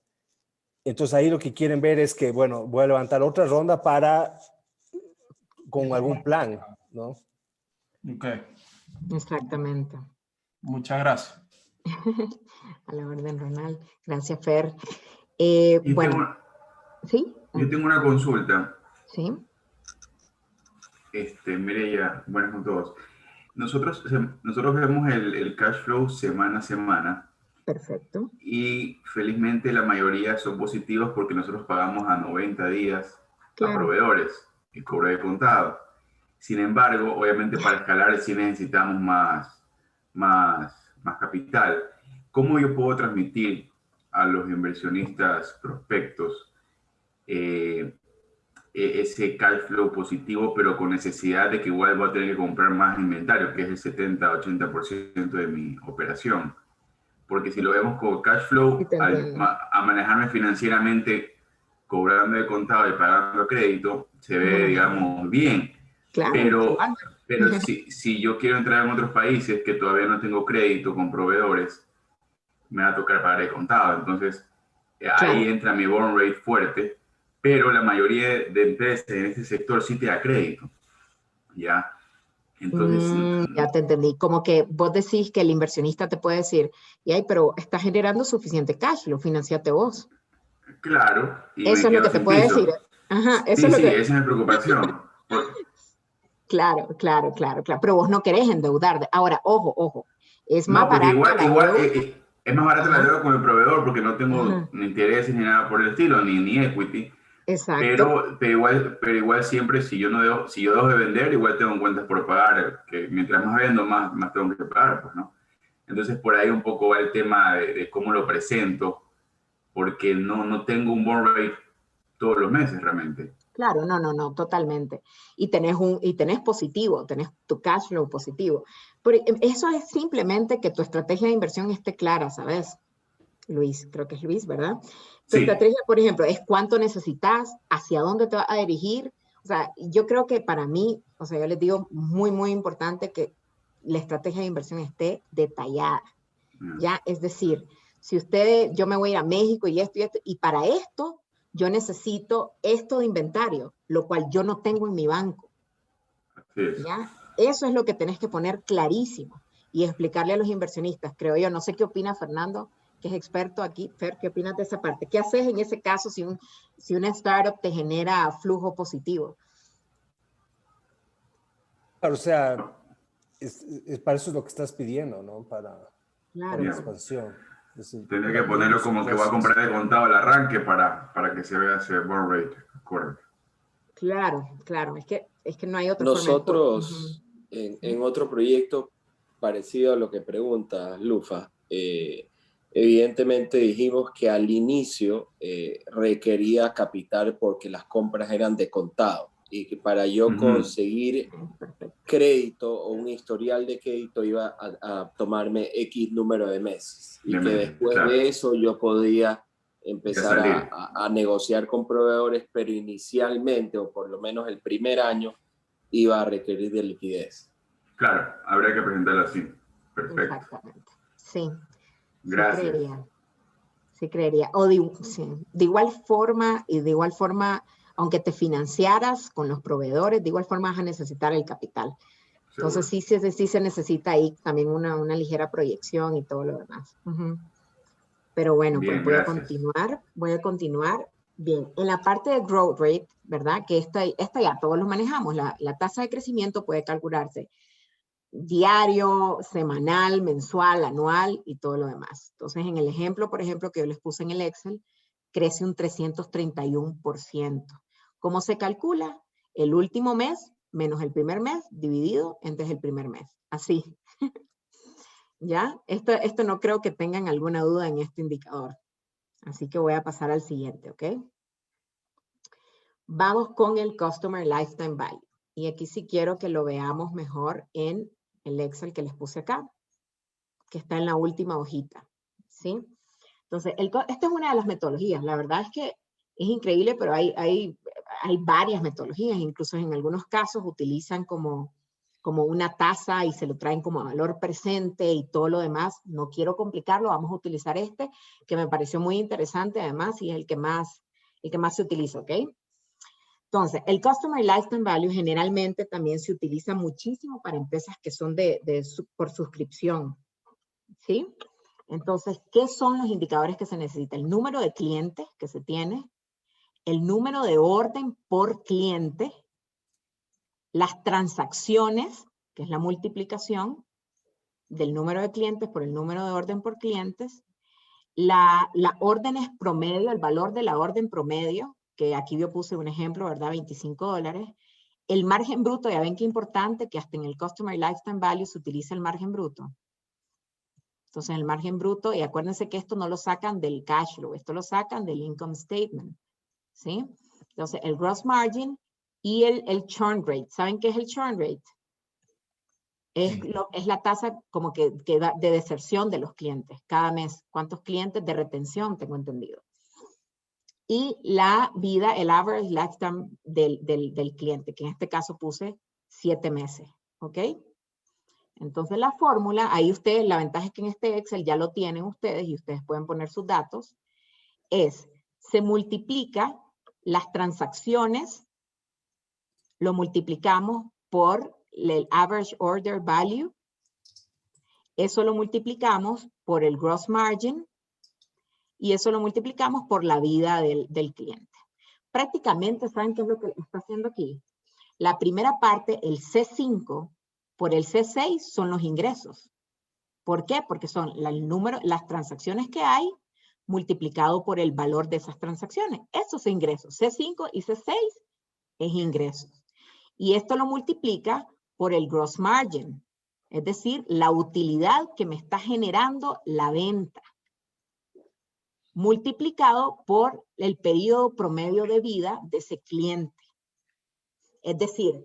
Entonces ahí lo que quieren ver es que, bueno, voy a levantar otra ronda con algún plan, ¿no? Ok. Exactamente. Muchas gracias. A la orden, Ronald. Gracias, Fer. Bueno, ¿sí? Yo tengo una consulta. Sí. Mireya, buenas con todos. Nosotros vemos el cash flow semana a semana Perfecto. Y felizmente la mayoría son positivos porque nosotros pagamos a 90 días a proveedores y cobro de contado. Sin embargo, obviamente para escalar sí necesitamos más capital. ¿Cómo yo puedo transmitir a los inversionistas prospectos ese cash flow positivo, pero con necesidad de que igual voy a tener que comprar más inventario, que es el 70-80% de mi operación? Porque si lo vemos como cash flow, a manejarme financieramente, cobrando de contado y pagando crédito, se ve, digamos, bien. Pero si yo quiero entrar en otros países que todavía no tengo crédito con proveedores, me va a tocar pagar de contado. Entonces, ahí entra mi burn rate fuerte, pero la mayoría de empresas en este sector sí te da crédito. ¿Ya? Entonces, ya te entendí. Como que vos decís que el inversionista te puede decir, pero estás generando suficiente cash, lo financiate vos. Claro. Y eso es lo que te puede decir. Ajá, eso es lo que... esa es mi preocupación. Claro. Pero vos no querés endeudar. Ahora, ojo. Es más barato. Igual es más barato la deuda con el proveedor porque no tengo ni intereses ni nada por el estilo, ni equity. Exacto. Pero igual siempre, si yo dejo de vender, igual tengo cuentas por pagar, que mientras más vendo, más tengo que pagar, pues, ¿no? Entonces, por ahí un poco va el tema de cómo lo presento, porque no tengo un burn rate todos los meses realmente. Claro, no, totalmente. Y tenés positivo, tenés tu cash flow positivo. Pero eso es simplemente que tu estrategia de inversión esté clara, ¿sabes? Luis, creo que es Luis, ¿verdad? Tu estrategia, por ejemplo, es cuánto necesitas, hacia dónde te vas a dirigir. O sea, yo creo que para mí, o sea, yo les digo, muy, muy importante que la estrategia de inversión esté detallada. ¿Ya? Es decir, si yo me voy a ir a México y para esto, yo necesito esto de inventario, lo cual yo no tengo en mi banco. ¿Ya? Eso es lo que tenés que poner clarísimo y explicarle a los inversionistas, creo yo. No sé qué opina Fernando, que es experto aquí. Fer, ¿qué opinas de esa parte? ¿Qué haces en ese caso si una startup te genera flujo positivo? Claro, o sea, para eso es lo que estás pidiendo, ¿no? Para la expansión. Tendría que ponerlo como que va a comprar de contado al arranque para que se vea ese burn rate. Correcto. Claro. Es que no hay otra Nosotros, forma. en otro proyecto parecido a lo que pregunta Lufa, evidentemente dijimos que al inicio requería capital porque las compras eran de contado y que para yo conseguir crédito o un historial de crédito iba a tomarme X número de meses y que después de eso yo podía empezar a negociar con proveedores, pero inicialmente, o por lo menos el primer año, iba a requerir de liquidez. Claro, habría que presentarlo así. Perfecto. Exactamente. Sí. Gracias. Sí creería. O de igual forma, aunque te financiaras con los proveedores, de igual forma vas a necesitar el capital. Entonces sí se necesita ahí también una ligera proyección y todo lo demás. Pero bueno, bien, pues voy a continuar. Bien, en la parte de growth rate, ¿verdad? Que esta ya todos lo manejamos. La tasa de crecimiento puede calcularse diario, semanal, mensual, anual y todo lo demás. Entonces, en el ejemplo, por ejemplo, que yo les puse en el Excel, crece un 331%. ¿Cómo se calcula? El último mes menos el primer mes dividido entre el primer mes. Así. ¿Ya? Esto no creo que tengan alguna duda en este indicador. Así que voy a pasar al siguiente, ¿ok? Vamos con el Customer Lifetime Value. Y aquí sí quiero que lo veamos mejor en el Excel que les puse acá, que está en la última hojita, ¿sí? Entonces, esta es una de las metodologías. La verdad es que es increíble, pero hay varias metodologías. Incluso en algunos casos utilizan como una tasa y se lo traen como valor presente y todo lo demás. No quiero complicarlo, vamos a utilizar que me pareció muy interesante además y es el que más se utiliza, ¿ok? Entonces, el Customer Lifetime Value generalmente también se utiliza muchísimo para empresas que son por suscripción, ¿sí? Entonces, ¿qué son los indicadores que se necesitan? El número de clientes que se tiene, el número de orden por cliente, las transacciones, que es la multiplicación del número de clientes por el número de orden por clientes, la orden es promedio, el valor de la orden promedio, que aquí yo puse un ejemplo, ¿verdad? $25. El margen bruto, ya ven qué importante que hasta en el Customer Lifetime Value se utiliza el margen bruto. Entonces el margen bruto, y acuérdense que esto no lo sacan del cash flow, esto lo sacan del income statement, ¿sí? Entonces el gross margin y el churn rate. ¿Saben qué es el churn rate? Es la tasa como que da de deserción de los clientes cada mes. ¿Cuántos clientes de retención tengo entendido? Y la vida, el average lifetime del cliente, que en este caso puse 7 meses, ¿ok? Entonces la fórmula, ahí ustedes, la ventaja es que en este Excel ya lo tienen ustedes y ustedes pueden poner sus datos, se multiplica las transacciones, lo multiplicamos por el average order value, eso lo multiplicamos por el gross margin y eso lo multiplicamos por la vida del cliente. Prácticamente, ¿saben qué es lo que está haciendo aquí? La primera parte, el C5 por el C6 son los ingresos. ¿Por qué? Porque son las transacciones que hay multiplicado por el valor de esas transacciones. Eso es ingresos. C5 y C6 es ingresos. Y esto lo multiplica por el gross margin, es decir, la utilidad que me está generando la venta, multiplicado por el periodo promedio de vida de ese cliente. Es decir,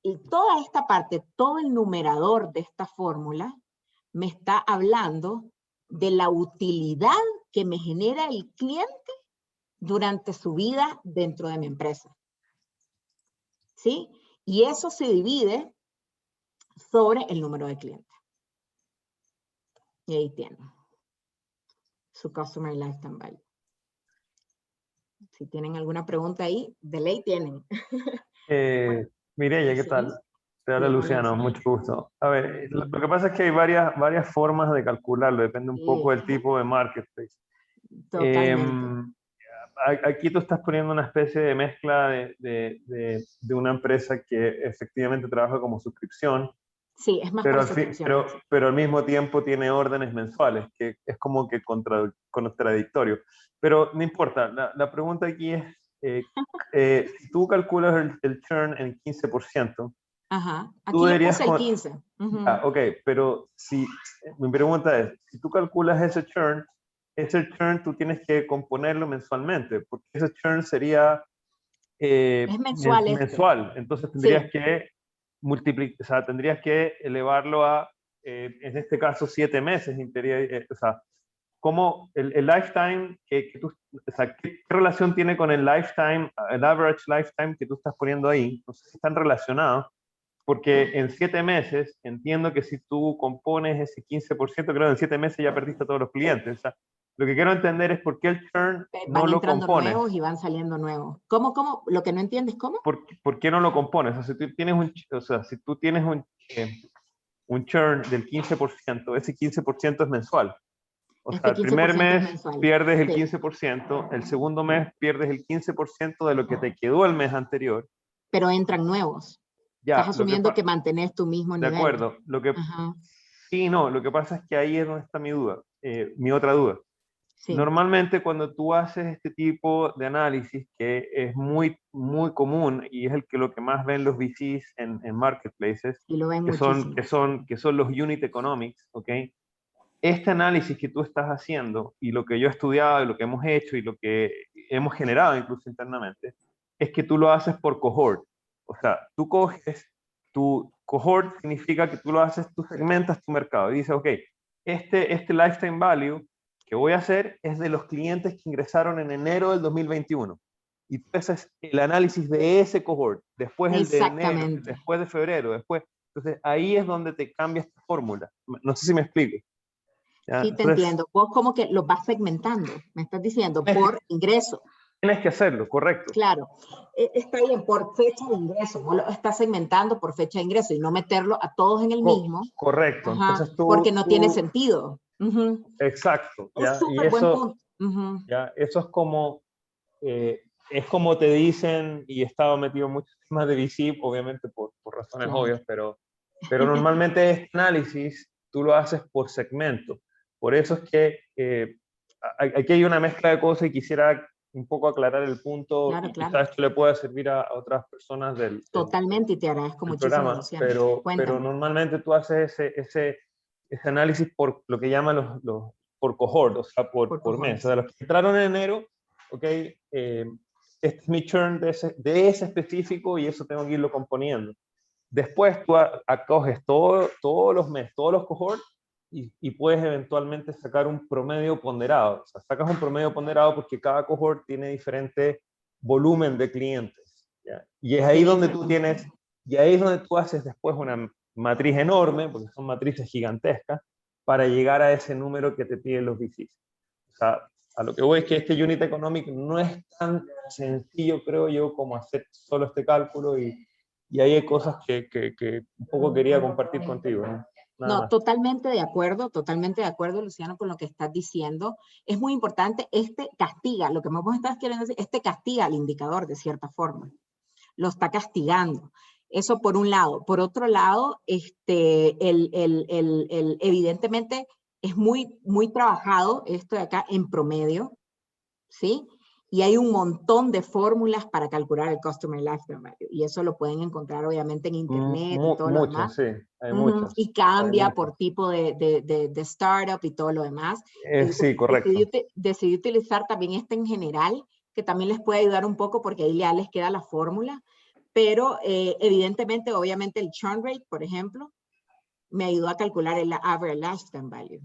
y toda esta parte, todo el numerador de esta fórmula me está hablando de la utilidad que me genera el cliente durante su vida dentro de mi empresa. ¿Sí? Y eso se divide sobre el número de clientes. Y ahí tienen su Customer Lifetime Value. Si tienen alguna pregunta ahí, de ley tienen. Mireya, ¿qué tal? Te habla Luciano, mucho gusto. A ver, lo que pasa es que hay varias formas de calcularlo, depende un poco del tipo de marketplace. Totalmente. Aquí tú estás poniendo una especie de mezcla de una empresa que efectivamente trabaja como suscripción. Sí, es más para suscripción. Pero al mismo tiempo tiene órdenes mensuales, que es como que contradictorio. Pero no importa, la pregunta aquí es, si tú calculas el churn en 15%, ajá, aquí tú le dirías puse el 15. Ok, pero mi pregunta es, si tú calculas ese churn tú tienes que componerlo mensualmente, porque ese churn sería es mensual. mensual. Entonces tendrías que multiplicar, o sea, tendrías que elevarlo a, en este caso, 7 meses. O sea, ¿cómo el lifetime que tú, o sea, qué relación tiene con el lifetime, el average lifetime que tú estás poniendo ahí? No sé si están relacionados, porque en 7 meses, entiendo que si tú compones ese 15%, creo que en 7 meses ya perdiste a todos los clientes. O sea, lo que quiero entender es por qué el churn no lo compones. Van entrando nuevos y van saliendo nuevos. ¿Cómo? Lo que no entiendes, ¿cómo? ¿Por qué no lo compones? O sea, si tú tienes un churn del 15%, ese 15% es mensual. O sea, el primer mes pierdes el 15%, el segundo mes pierdes el 15% de lo que te quedó el mes anterior. Pero entran nuevos. Ya, estás asumiendo que mantenés tu mismo nivel. De acuerdo. Sí, no, lo que pasa es que ahí es donde está mi duda, mi otra duda. Sí. Normalmente cuando tú haces este tipo de análisis, que es muy, muy común y es lo que más ven los VCs en marketplaces, y lo ven que son los unit economics, ¿ok? Este análisis que tú estás haciendo y lo que yo he estudiado y lo que hemos hecho y lo que hemos generado incluso internamente, es que tú lo haces por cohort. O sea, tú coges tu cohort, significa que tú lo haces, tú segmentas tu mercado y dices, ok, este lifetime value que voy a hacer es de los clientes que ingresaron en enero del 2021. Y tú haces el análisis de ese cohort, después el de enero, después de febrero, después. Entonces ahí es donde te cambia esta fórmula. No sé si me explico. ¿Ya? Sí, te entiendo. Vos como que lo vas segmentando, me estás diciendo, por ingreso. Tienes que hacerlo, correcto. Claro, está bien, por fecha de ingreso, vos lo estás segmentando por fecha de ingreso y no meterlo a todos en el mismo. Correcto. Ajá, entonces porque no tiene sentido. Exacto. Es súper buen punto. Ya, eso es como te dicen, y he estado metido en muchos temas de VC, obviamente por razones obvias, pero normalmente este análisis tú lo haces por segmento. Por eso es que aquí hay una mezcla de cosas y quisiera un poco aclarar el punto. Claro, y claro. quizás esto le pueda servir a otras personas del Totalmente, y te agradezco muchísimo, programa, Luciano. pero Cuéntame. normalmente tú haces ese análisis por lo que llaman por cohort, o sea, por mes. O sea, los que entraron en enero, ok, este es mi churn de ese específico y eso tengo que irlo componiendo. Después tú acoges todos los meses, todos los cohorts y puedes eventualmente sacar un promedio ponderado. O sea, sacas un promedio ponderado porque cada cohort tiene diferente volumen de clientes, ¿ya? Y es ahí donde tú tienes, y ahí es donde tú haces después una matriz enorme, porque son matrices gigantescas, para llegar a ese número que te piden los VCs. O sea, a lo que voy es que este Unit Economic no es tan sencillo, creo yo, como hacer solo este cálculo y ahí hay cosas que un poco quería compartir contigo, ¿no? Nada No, más. totalmente de acuerdo, Luciano, con lo que estás diciendo. Es muy importante, castiga, lo que me estás queriendo decir, castiga al indicador de cierta forma. Lo está castigando. Eso por un lado. Por otro lado, evidentemente es muy, muy trabajado esto de acá en promedio, ¿sí? Y hay un montón de fórmulas para calcular el Customer Lifetime Value. Y eso lo pueden encontrar obviamente en internet y todo lo demás. Sí, hay muchas. Y cambia por tipo de startup y todo lo demás. Sí, correcto. Decidí utilizar también en general, que también les puede ayudar un poco porque ahí ya les queda la fórmula. Pero evidentemente, obviamente el churn rate, por ejemplo, me ayudó a calcular el average lifetime value.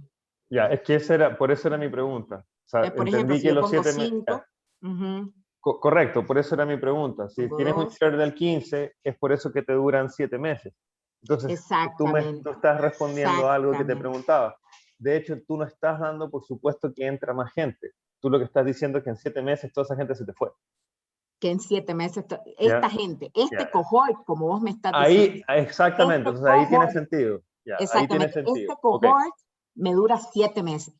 Ya, es que por eso era mi pregunta. O sea, Por ejemplo, si que yo los pongo 7 meses... Correcto, por eso era mi pregunta. Si Pongo tienes un 2. share del 15, es por eso que te duran 7 meses. Entonces, tú estás respondiendo a algo que te preguntaba. De hecho, tú no estás dando por supuesto que entra más gente. Tú lo que estás diciendo es que en 7 meses toda esa gente se te fue. Que en 7 meses, gente, cohort, como vos me estás diciendo. Ahí, exactamente, entonces ahí tiene sentido. Exactamente, ahí tiene sentido. Cohort me dura 7 meses.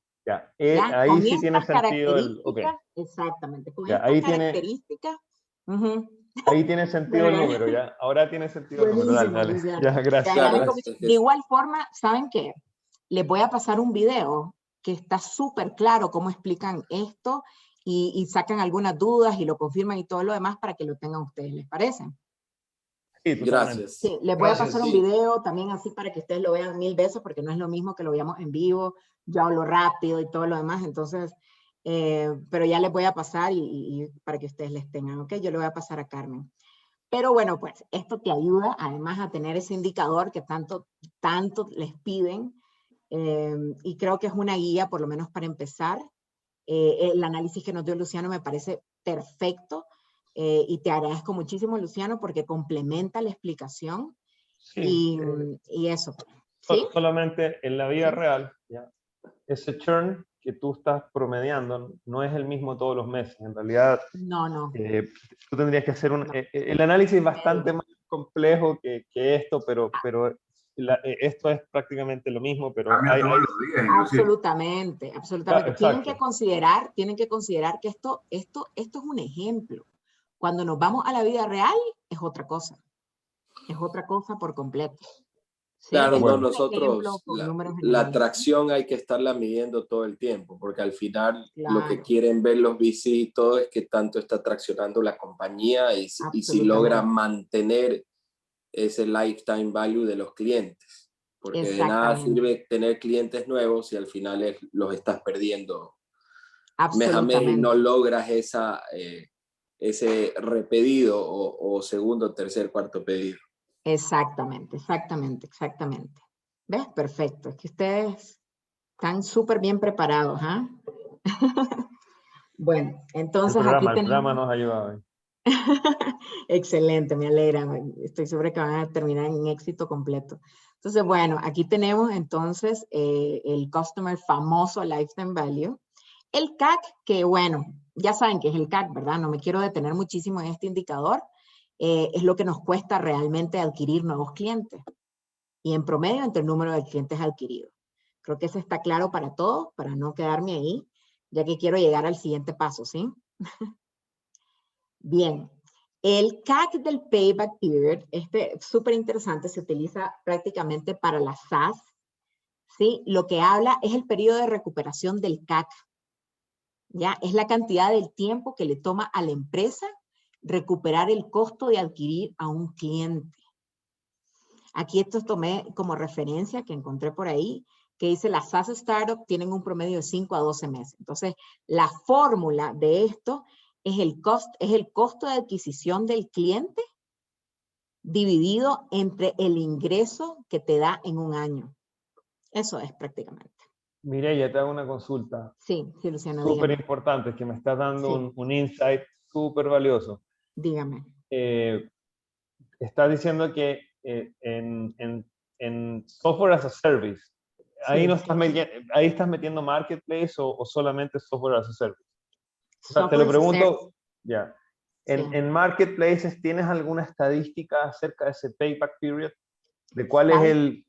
Ahí sí tiene sentido. Exactamente, con estas características. Ahí tiene sentido el número, ya. Ahora tiene sentido el número. Dale. Ya, gracias. De igual forma, ¿saben qué? Les voy a pasar un video que está súper claro cómo explican esto y sacan algunas dudas y lo confirman y todo lo demás para que lo tengan ustedes, ¿les parece? Sí, gracias. Sí, les voy a pasar un video también así para que ustedes lo vean 1000 veces porque no es lo mismo que lo veamos en vivo. Yo hablo rápido y todo lo demás, entonces, pero ya les voy a pasar y para que ustedes les tengan, ¿ok? Yo le voy a pasar a Carmen. Pero bueno, pues esto te ayuda además a tener ese indicador que tanto les piden y creo que es una guía por lo menos para empezar. El análisis que nos dio Luciano me parece perfecto y te agradezco muchísimo, Luciano, porque complementa la explicación y eso. ¿Sí? Solamente en la vida real, ¿ya? Ese churn que tú estás promediando no es el mismo todos los meses. En realidad, no. Tú tendrías que hacer el análisis es bastante más complejo que esto, pero esto es prácticamente lo mismo, pero todos los días, inclusive. Absolutamente. Tienen que considerar que esto es un ejemplo. Cuando nos vamos a la vida real, es otra cosa. Es otra cosa por completo. ¿Sí? Claro, no, nosotros la atracción hay que estarla midiendo todo el tiempo, porque al final lo que quieren ver los VC y todo es que tanto está traccionando la compañía y si logra mantener ese lifetime value de los clientes. Porque de nada sirve tener clientes nuevos si al final los estás perdiendo mes a mes y no logras ese repedido o segundo, tercer, cuarto pedido. Exactamente. ¿Ves? Perfecto. Es que ustedes están súper bien preparados, ¿ah? Bueno, entonces el programa nos ha ayudado. Excelente, me alegra. Estoy segura que van a terminar en éxito completo. Entonces, bueno, aquí tenemos entonces el Customer famoso Lifetime Value. El CAC, que bueno, ya saben que es el CAC, ¿verdad? No me quiero detener muchísimo en este indicador. Es lo que nos cuesta realmente adquirir nuevos clientes. Y en promedio entre el número de clientes adquiridos. Creo que eso está claro para todos, para no quedarme ahí, ya que quiero llegar al siguiente paso, ¿sí? Bien. El CAC del Payback Period, es súper interesante, se utiliza prácticamente para las SaaS, ¿sí? Lo que habla es el periodo de recuperación del CAC. ¿ya? Es la cantidad del tiempo que le toma a la empresa recuperar el costo de adquirir a un cliente. Aquí esto tomé como referencia que encontré por ahí, que dice las SaaS Startup tienen un promedio de 5 a 12 meses. Entonces, la fórmula de esto es el costo de adquisición del cliente dividido entre el ingreso que te da en un año. Eso es prácticamente. Mireya, te hago una consulta. Sí, Luciano, Súper dígame. importante, que me estás dando Sí. un insight súper valioso. Dígame. Estás diciendo que en software as a service, ahí, Sí. no estás ahí estás metiendo marketplace o solamente software as a service. O sea, te Software lo as a pregunto, service. ya. Sí. En marketplaces, ¿tienes alguna estadística acerca de ese payback period? ¿De cuál es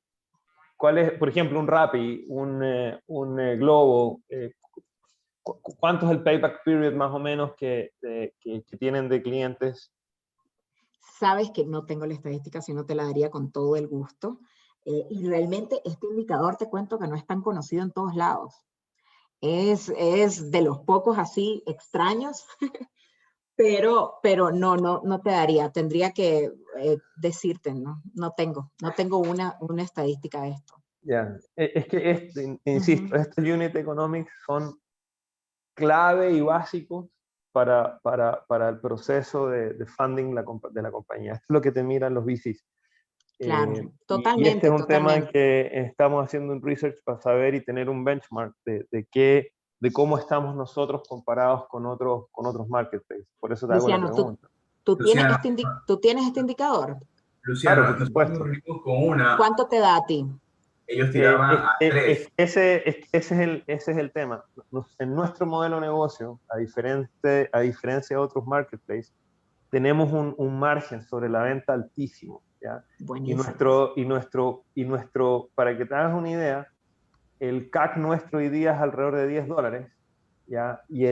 por ejemplo, un Rappi, un Globo? ¿Cuánto es el payback period más o menos que tienen de clientes? Sabes que no tengo la estadística, si no te la daría con todo el gusto. Y realmente este indicador te cuento que no es tan conocido en todos lados. Es de los pocos así extraños, pero no te daría. Tendría que decirte, ¿no? No tengo una estadística de esto. Ya, es que, insisto, estos unit economics son clave y básicos para el proceso de funding de la compañía. Esto es lo que te miran los VCs. Claro, Y totalmente. este es un tema en totalmente. que estamos haciendo un research para saber y tener un benchmark de cómo estamos nosotros comparados con otros marketplaces. Por eso te hago la Luciano, pregunta. ¿tú tienes este indicador? Luciano, Claro, por supuesto. nosotros nos reunimos con una. ¿Cuánto te da a ti? Ellos tiraban a 3. Ese es el tema. En nuestro modelo de negocio, a diferencia de otros marketplaces, tenemos un margen sobre la venta altísimo, ¿ya? Y nuestro, para que te hagas una idea, el CAC nuestro hoy día es alrededor de $10, ¿ya? Y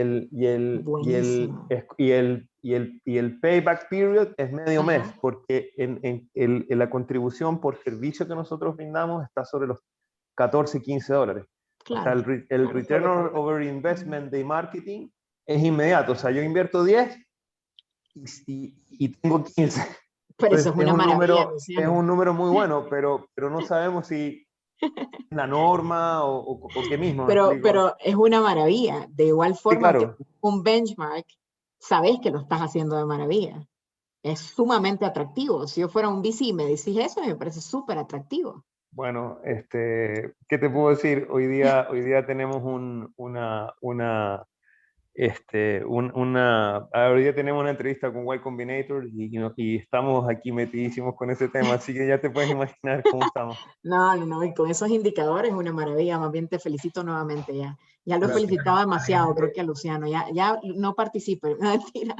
el payback period es medio mes, porque en la contribución por servicio que nosotros brindamos está sobre los $14-15. Claro. O sea, el return over investment de marketing es inmediato. O sea, yo invierto 10 y tengo 15. Pero eso es una maravilla, Es un número muy bueno, pero no sabemos si es la norma o qué mismo. Pero es una maravilla. De igual forma claro. que un benchmark, sabes que lo estás haciendo de maravilla. Es sumamente atractivo. Si yo fuera un VC y me decís eso, me parece súper atractivo. Bueno, ¿qué te puedo decir? Hoy día tenemos hoy día tenemos una entrevista con Y Combinator y estamos aquí metidísimos con ese tema, así que ya te puedes imaginar cómo estamos. No, y con esos indicadores es una maravilla. Más bien te felicito nuevamente ya. Ya lo he felicitado demasiado, creo que a Luciano. Ya no participe, no, mentira.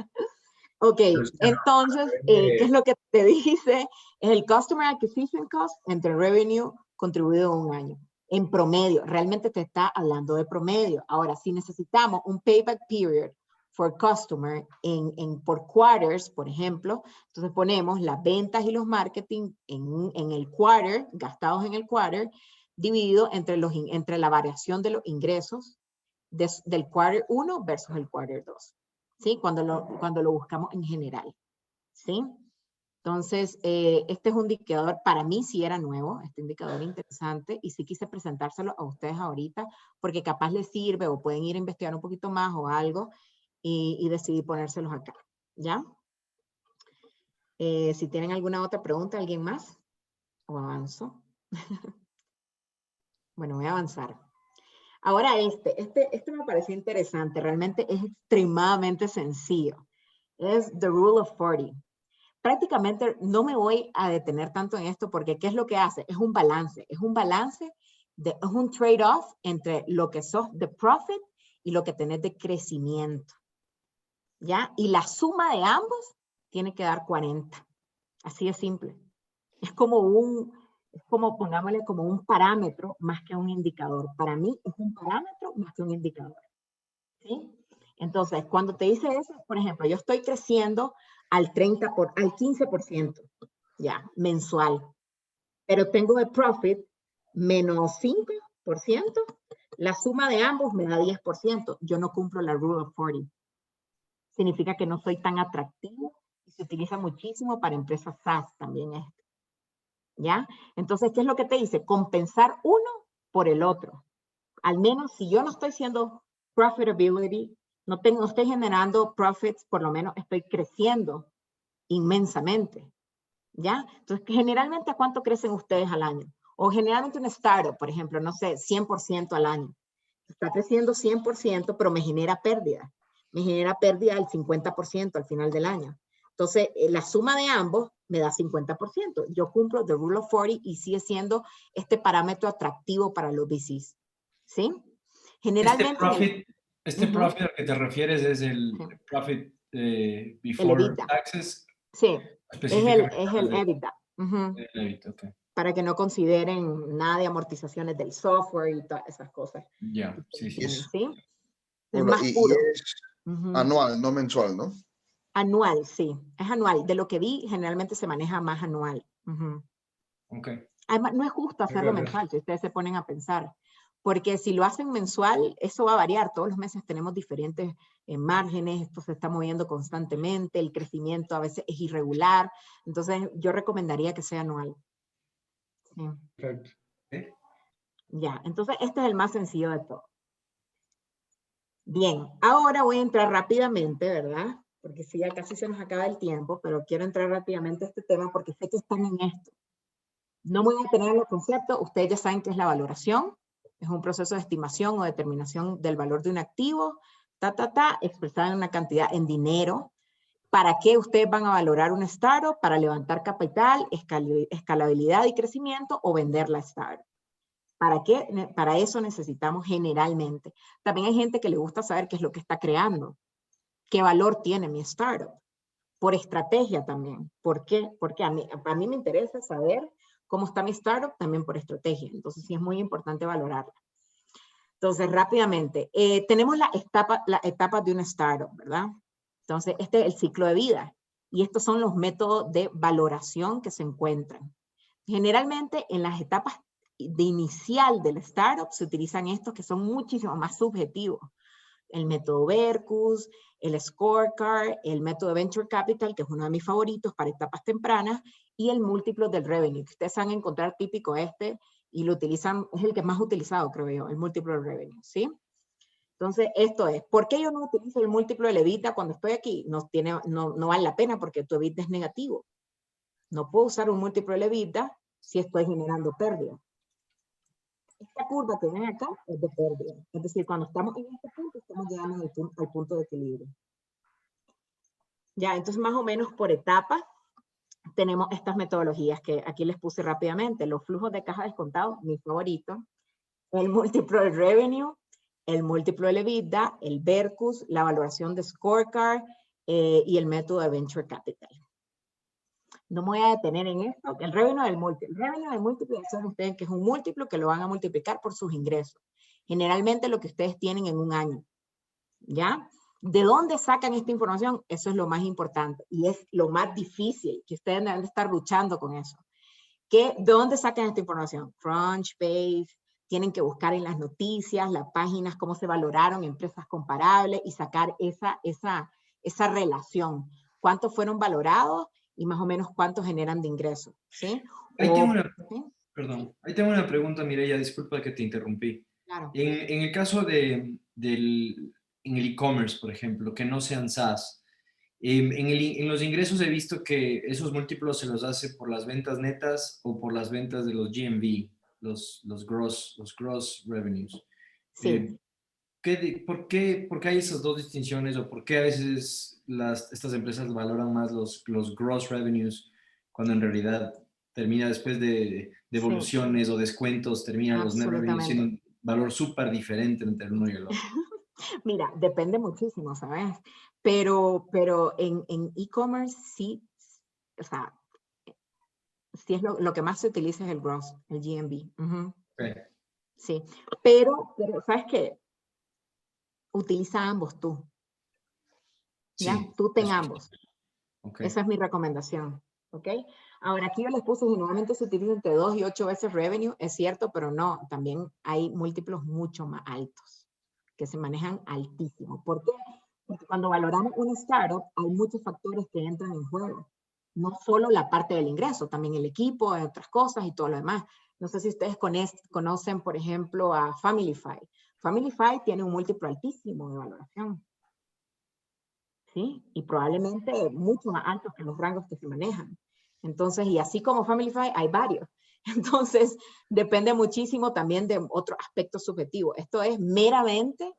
Ok, entonces, ¿qué es lo que te dice? Es el Customer Acquisition Cost entre Revenue contribuido en un año. En promedio, realmente te está hablando de promedio. Ahora, si necesitamos un Payback Period for Customer por quarters, por ejemplo, entonces ponemos las ventas y los marketing en el quarter, gastados en el quarter, dividido entre la variación de los ingresos del quarter 1 versus el quarter 2. ¿Sí? Cuando lo buscamos en general, ¿sí? Entonces, este es un indicador, para mí sí era nuevo, este indicador interesante, y sí quise presentárselo a ustedes ahorita, porque capaz les sirve o pueden ir a investigar un poquito más o algo, y decidí ponérselos acá, ¿ya? Si tienen alguna otra pregunta, ¿alguien más? ¿O avanzo? Bueno, voy a avanzar. Ahora este me pareció interesante, realmente es extremadamente sencillo. Es The Rule of 40. Prácticamente no me voy a detener tanto en esto porque ¿qué es lo que hace? Es un balance, es un trade-off entre lo que sos de profit y lo que tenés de crecimiento. ¿Ya? Y la suma de ambos tiene que dar 40. Así de simple. Es como pongámosle como un parámetro más que un indicador. Para mí es un parámetro más que un indicador. ¿Sí? Entonces, cuando te dice eso, por ejemplo, yo estoy creciendo al 15%, ya, mensual. Pero tengo de profit menos 5%, La suma de ambos me da 10%. Yo no cumplo la Rule of 40. Significa que no soy tan atractivo y se utiliza muchísimo para empresas SaaS también esto. ¿Ya? Entonces, ¿qué es lo que te dice? Compensar uno por el otro. Al menos si yo no estoy siendo profitability, no estoy generando profits, por lo menos estoy creciendo inmensamente. ¿Ya? Entonces, generalmente, ¿a cuánto crecen ustedes al año? O generalmente una startup, por ejemplo, no sé, 100% al año. Está creciendo 100%, pero me genera pérdida. Me genera pérdida del 50% al final del año. Entonces, la suma de ambos me da 50%. Yo cumplo the Rule of 40 y sigue siendo este parámetro atractivo para los VCs. ¿Sí? Generalmente... Este profit al que te refieres es el profit before taxes. Sí, es el EBITDA. El EBITDA, okay. Para que no consideren nada de amortizaciones del software y todas esas cosas. Ya, sí. ¿Sí? Es Bueno, más puro. es anual, no mensual, ¿no? Anual, sí. Es anual. De lo que vi, generalmente se maneja más anual. Okay. Además, no es justo hacerlo mensual, si ustedes se ponen a pensar. Porque si lo hacen mensual, eso va a variar. Todos los meses tenemos diferentes márgenes, esto se está moviendo constantemente, el crecimiento a veces es irregular. Entonces, yo recomendaría que sea anual. Sí. Perfecto. Ya, entonces este es el más sencillo de todo. Bien, ahora voy a entrar rápidamente, ¿verdad? Porque sí, ya casi se nos acaba el tiempo, pero quiero entrar rápidamente a este tema porque sé que están en esto. No voy a tener los conceptos, ustedes ya saben qué es la valoración. Es un proceso de estimación o determinación del valor de un activo, expresada en una cantidad en dinero. ¿Para qué ustedes van a valorar una startup? Para levantar capital, escalabilidad y crecimiento o vender la startup. ¿Para qué? Para eso necesitamos generalmente. También hay gente que le gusta saber qué es lo que está creando. ¿Qué valor tiene mi startup? Por estrategia también. ¿Por qué? Porque a mí me interesa saber cómo está mi startup también por estrategia. Entonces sí es muy importante valorarla. Entonces rápidamente, tenemos la etapa de una startup, ¿verdad? Entonces este es el ciclo de vida. Y estos son los métodos de valoración que se encuentran. Generalmente en las etapas de inicial del startup se utilizan estos que son muchísimo más subjetivos. El método Berkus, el Scorecard, el método Venture Capital, que es uno de mis favoritos para etapas tempranas, y el múltiplo del revenue, que ustedes van a encontrar típico y lo utilizan, es el que más utilizado, creo yo, el múltiplo del revenue, ¿sí? Entonces, esto es, ¿por qué yo no utilizo el múltiplo del EBITDA cuando estoy aquí? No vale la pena porque tu EBITDA es negativo. No puedo usar un múltiplo del EBITDA si estoy generando pérdida. Esta curva que ven acá es de pérdida. Es decir, cuando estamos en este punto, estamos llegando al punto de equilibrio. Ya, entonces más o menos por etapas tenemos estas metodologías que aquí les puse rápidamente. Los flujos de caja descontados, mi favorito. El múltiplo del revenue, el múltiplo del EBITDA, el Berkus, la valoración de Scorecard y el método de Venture Capital. No me voy a detener en esto. El revenue del múltiplo. El revenue del múltiplo, ya saben ustedes que es un múltiplo que lo van a multiplicar por sus ingresos. Generalmente lo que ustedes tienen en un año. ¿Ya? ¿De dónde sacan esta información? Eso es lo más importante y es lo más difícil, que ustedes deben de estar luchando con eso. ¿De dónde sacan esta información? Crunchbase, tienen que buscar en las noticias, las páginas, cómo se valoraron empresas comparables y sacar esa relación. ¿Cuántos fueron valorados? Y más o menos cuánto generan de ingresos, ¿sí? Ahí tengo una pregunta, Mireya, disculpa que te interrumpí. Claro. En el caso en el e-commerce, por ejemplo, que no sean SaaS, en los ingresos he visto que esos múltiplos se los hace por las ventas netas o por las ventas de los GMV, los gross revenues. Sí. ¿Por qué hay esas dos distinciones o por qué a veces estas empresas valoran más los gross revenues cuando en realidad termina después de devoluciones o descuentos, terminan los net revenues siendo un valor súper diferente entre el uno y el otro? Mira, depende muchísimo, ¿sabes? Pero en e-commerce sí, o sea, sí es lo que más se utiliza es el gross, el GMV. Okay. Sí, pero ¿sabes qué? Utiliza ambos tú. ¿Ya? Sí, tú ten ambos. Okay. Esa es mi recomendación. ¿Ok? Ahora, aquí yo les puse, generalmente se utiliza entre 2 y 8 veces revenue, es cierto, pero no, también hay múltiplos mucho más altos, que se manejan altísimo. ¿Por qué? Porque cuando valoramos una startup, hay muchos factores que entran en juego. No solo la parte del ingreso, también el equipo, otras cosas y todo lo demás. No sé si ustedes conocen, por ejemplo, a Familyfy. Familyfy tiene un múltiplo altísimo de valoración. ¿Sí? Y probablemente mucho más altos que los rangos que se manejan. Entonces, y así como Familyfy, hay varios. Entonces, depende muchísimo también de otros aspectos subjetivos. Esto es meramente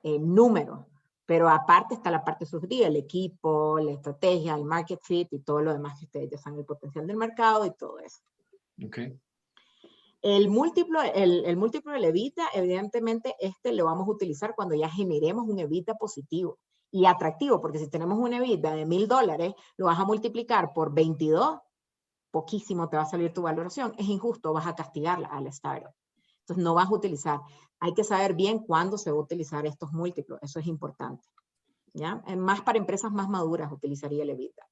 número, pero aparte está la parte subjetiva, el equipo, la estrategia, el market fit y todo lo demás que ustedes ya saben, el potencial del mercado y todo eso. Okay. El múltiplo del EBITDA, evidentemente, lo vamos a utilizar cuando ya generemos un EBITDA positivo y atractivo, porque si tenemos un EBITDA de $1,000, lo vas a multiplicar por 22, poquísimo te va a salir tu valoración. Es injusto, vas a castigarla al startup. Entonces no vas a utilizar. Hay que saber bien cuándo se va a utilizar estos múltiplos. Eso es importante. ¿Ya? Más para empresas más maduras utilizaría el EBITDA.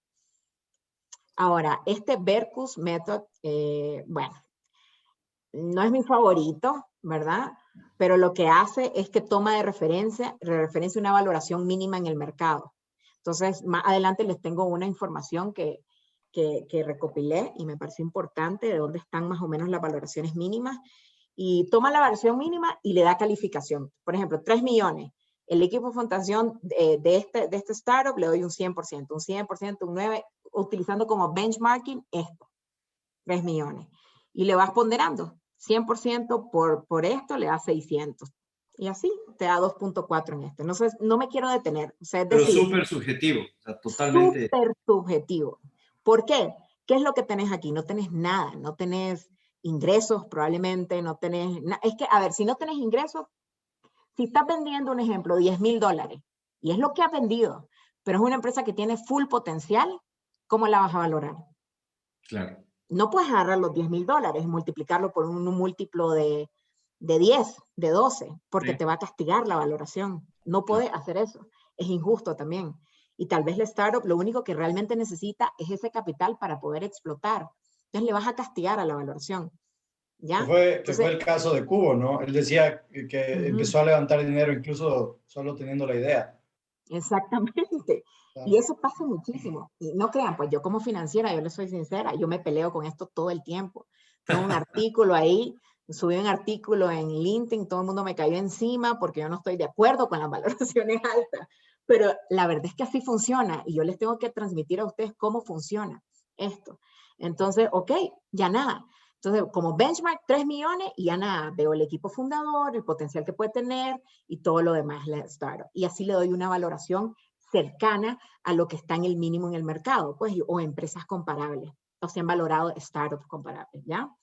Ahora, este Berkus Method, bueno, no es mi favorito, ¿verdad? Pero lo que hace es que toma de referencia una valoración mínima en el mercado. Entonces, más adelante les tengo una información que recopilé y me pareció importante de dónde están más o menos las valoraciones mínimas. Y toma la valoración mínima y le da calificación. Por ejemplo, 3 millones. El equipo de fundación de este startup le doy un 100%, un 100%, un 9%, utilizando como benchmarking esto, 3 millones. Y le vas ponderando. 100% por esto le da 600. Y así te da 2.4 en este. Entonces, no me quiero detener. O sea, es Pero decir, súper subjetivo. O sea, totalmente. súper subjetivo. ¿Por qué? ¿Qué es lo que tenés aquí? No tenés nada. No tenés ingresos probablemente. No tenés... Es que, a ver, si no tenés ingresos, si estás vendiendo, un ejemplo, $10,000, y es lo que has vendido, pero es una empresa que tiene full potencial, ¿cómo la vas a valorar? Claro. No puedes agarrar los $10,000 y multiplicarlo por un múltiplo de 10, de 12, porque Sí. te va a castigar la valoración. No puedes hacer eso. Es injusto también. Y tal vez la startup lo único que realmente necesita es ese capital para poder explotar. Entonces le vas a castigar a la valoración. ¿Ya? Que fue el caso de Cubo, ¿no? Él decía que empezó a levantar dinero incluso solo teniendo la idea. Exactamente. Y eso pasa muchísimo. Y no crean, pues yo como financiera, yo les soy sincera, yo me peleo con esto todo el tiempo. Tengo un artículo ahí, subí un artículo en LinkedIn, todo el mundo me cayó encima porque yo no estoy de acuerdo con las valoraciones altas. Pero la verdad es que así funciona y yo les tengo que transmitir a ustedes cómo funciona esto. Entonces, ok, ya nada. Entonces, como benchmark, 3 millones y ya nada, veo el equipo fundador, el potencial que puede tener y todo lo demás, la startup. Y así le doy una valoración cercana a lo que está en el mínimo en el mercado, pues, o empresas comparables, o se han valorado startups comparables, ¿ya?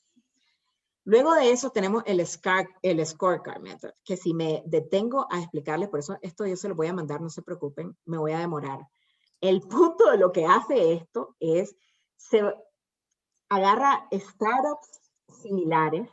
Luego de eso tenemos el scorecard method, que si me detengo a explicarles, por eso esto yo se lo voy a mandar, no se preocupen, me voy a demorar. El punto de lo que hace esto es, se agarra startups similares,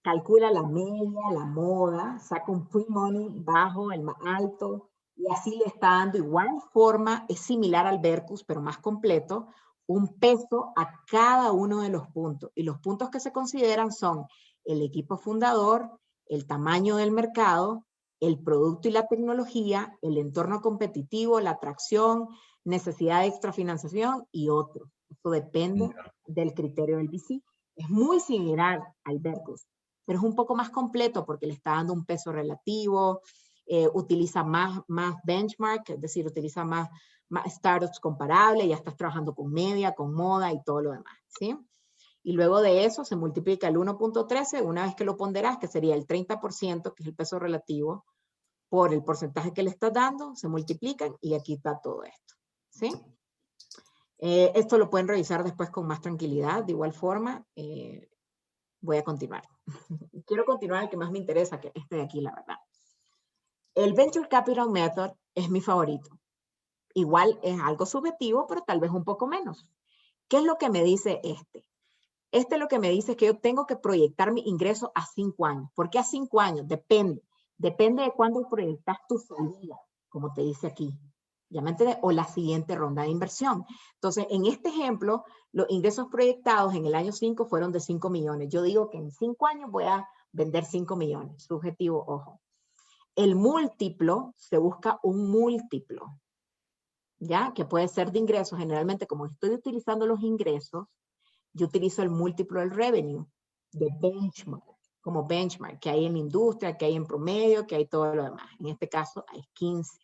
calcula la media, la moda, saca un pre-money bajo, el más alto, y así le está dando igual forma, es similar al Berkus, pero más completo, un peso a cada uno de los puntos. Y los puntos que se consideran son el equipo fundador, el tamaño del mercado, el producto y la tecnología, el entorno competitivo, la atracción, necesidad de extrafinanciación y otros. Eso depende del criterio del VC. Es muy similar al Berkus, pero es un poco más completo porque le está dando un peso relativo, utiliza más benchmark, es decir, utiliza más startups comparables, ya estás trabajando con media, con moda y todo lo demás, ¿sí? Y luego de eso se multiplica el 1.13, una vez que lo ponderas, que sería el 30%, que es el peso relativo, por el porcentaje que le estás dando, se multiplican y aquí está todo esto, ¿sí? Esto lo pueden revisar después con más tranquilidad, de igual forma. Voy a continuar. Quiero continuar el que más me interesa, que este de aquí, la verdad. El Venture Capital Method es mi favorito. Igual es algo subjetivo, pero tal vez un poco menos. ¿Qué es lo que me dice este? Este lo que me dice es que yo tengo que proyectar mi ingreso a 5 años. ¿Por qué a 5 años? Depende. Depende de cuándo proyectas tu salida, como te dice aquí. ¿Ya me entiendes? O la siguiente ronda de inversión. Entonces, en este ejemplo, los ingresos proyectados en el año 5 fueron de 5 millones. Yo digo que en 5 años voy a vender 5 millones. Subjetivo, ojo. El múltiplo, se busca un múltiplo, ¿ya? Que puede ser de ingresos. Generalmente, como estoy utilizando los ingresos, yo utilizo el múltiplo del revenue, de benchmark, como benchmark, que hay en la industria, que hay en promedio, que hay todo lo demás. En este caso, hay 15.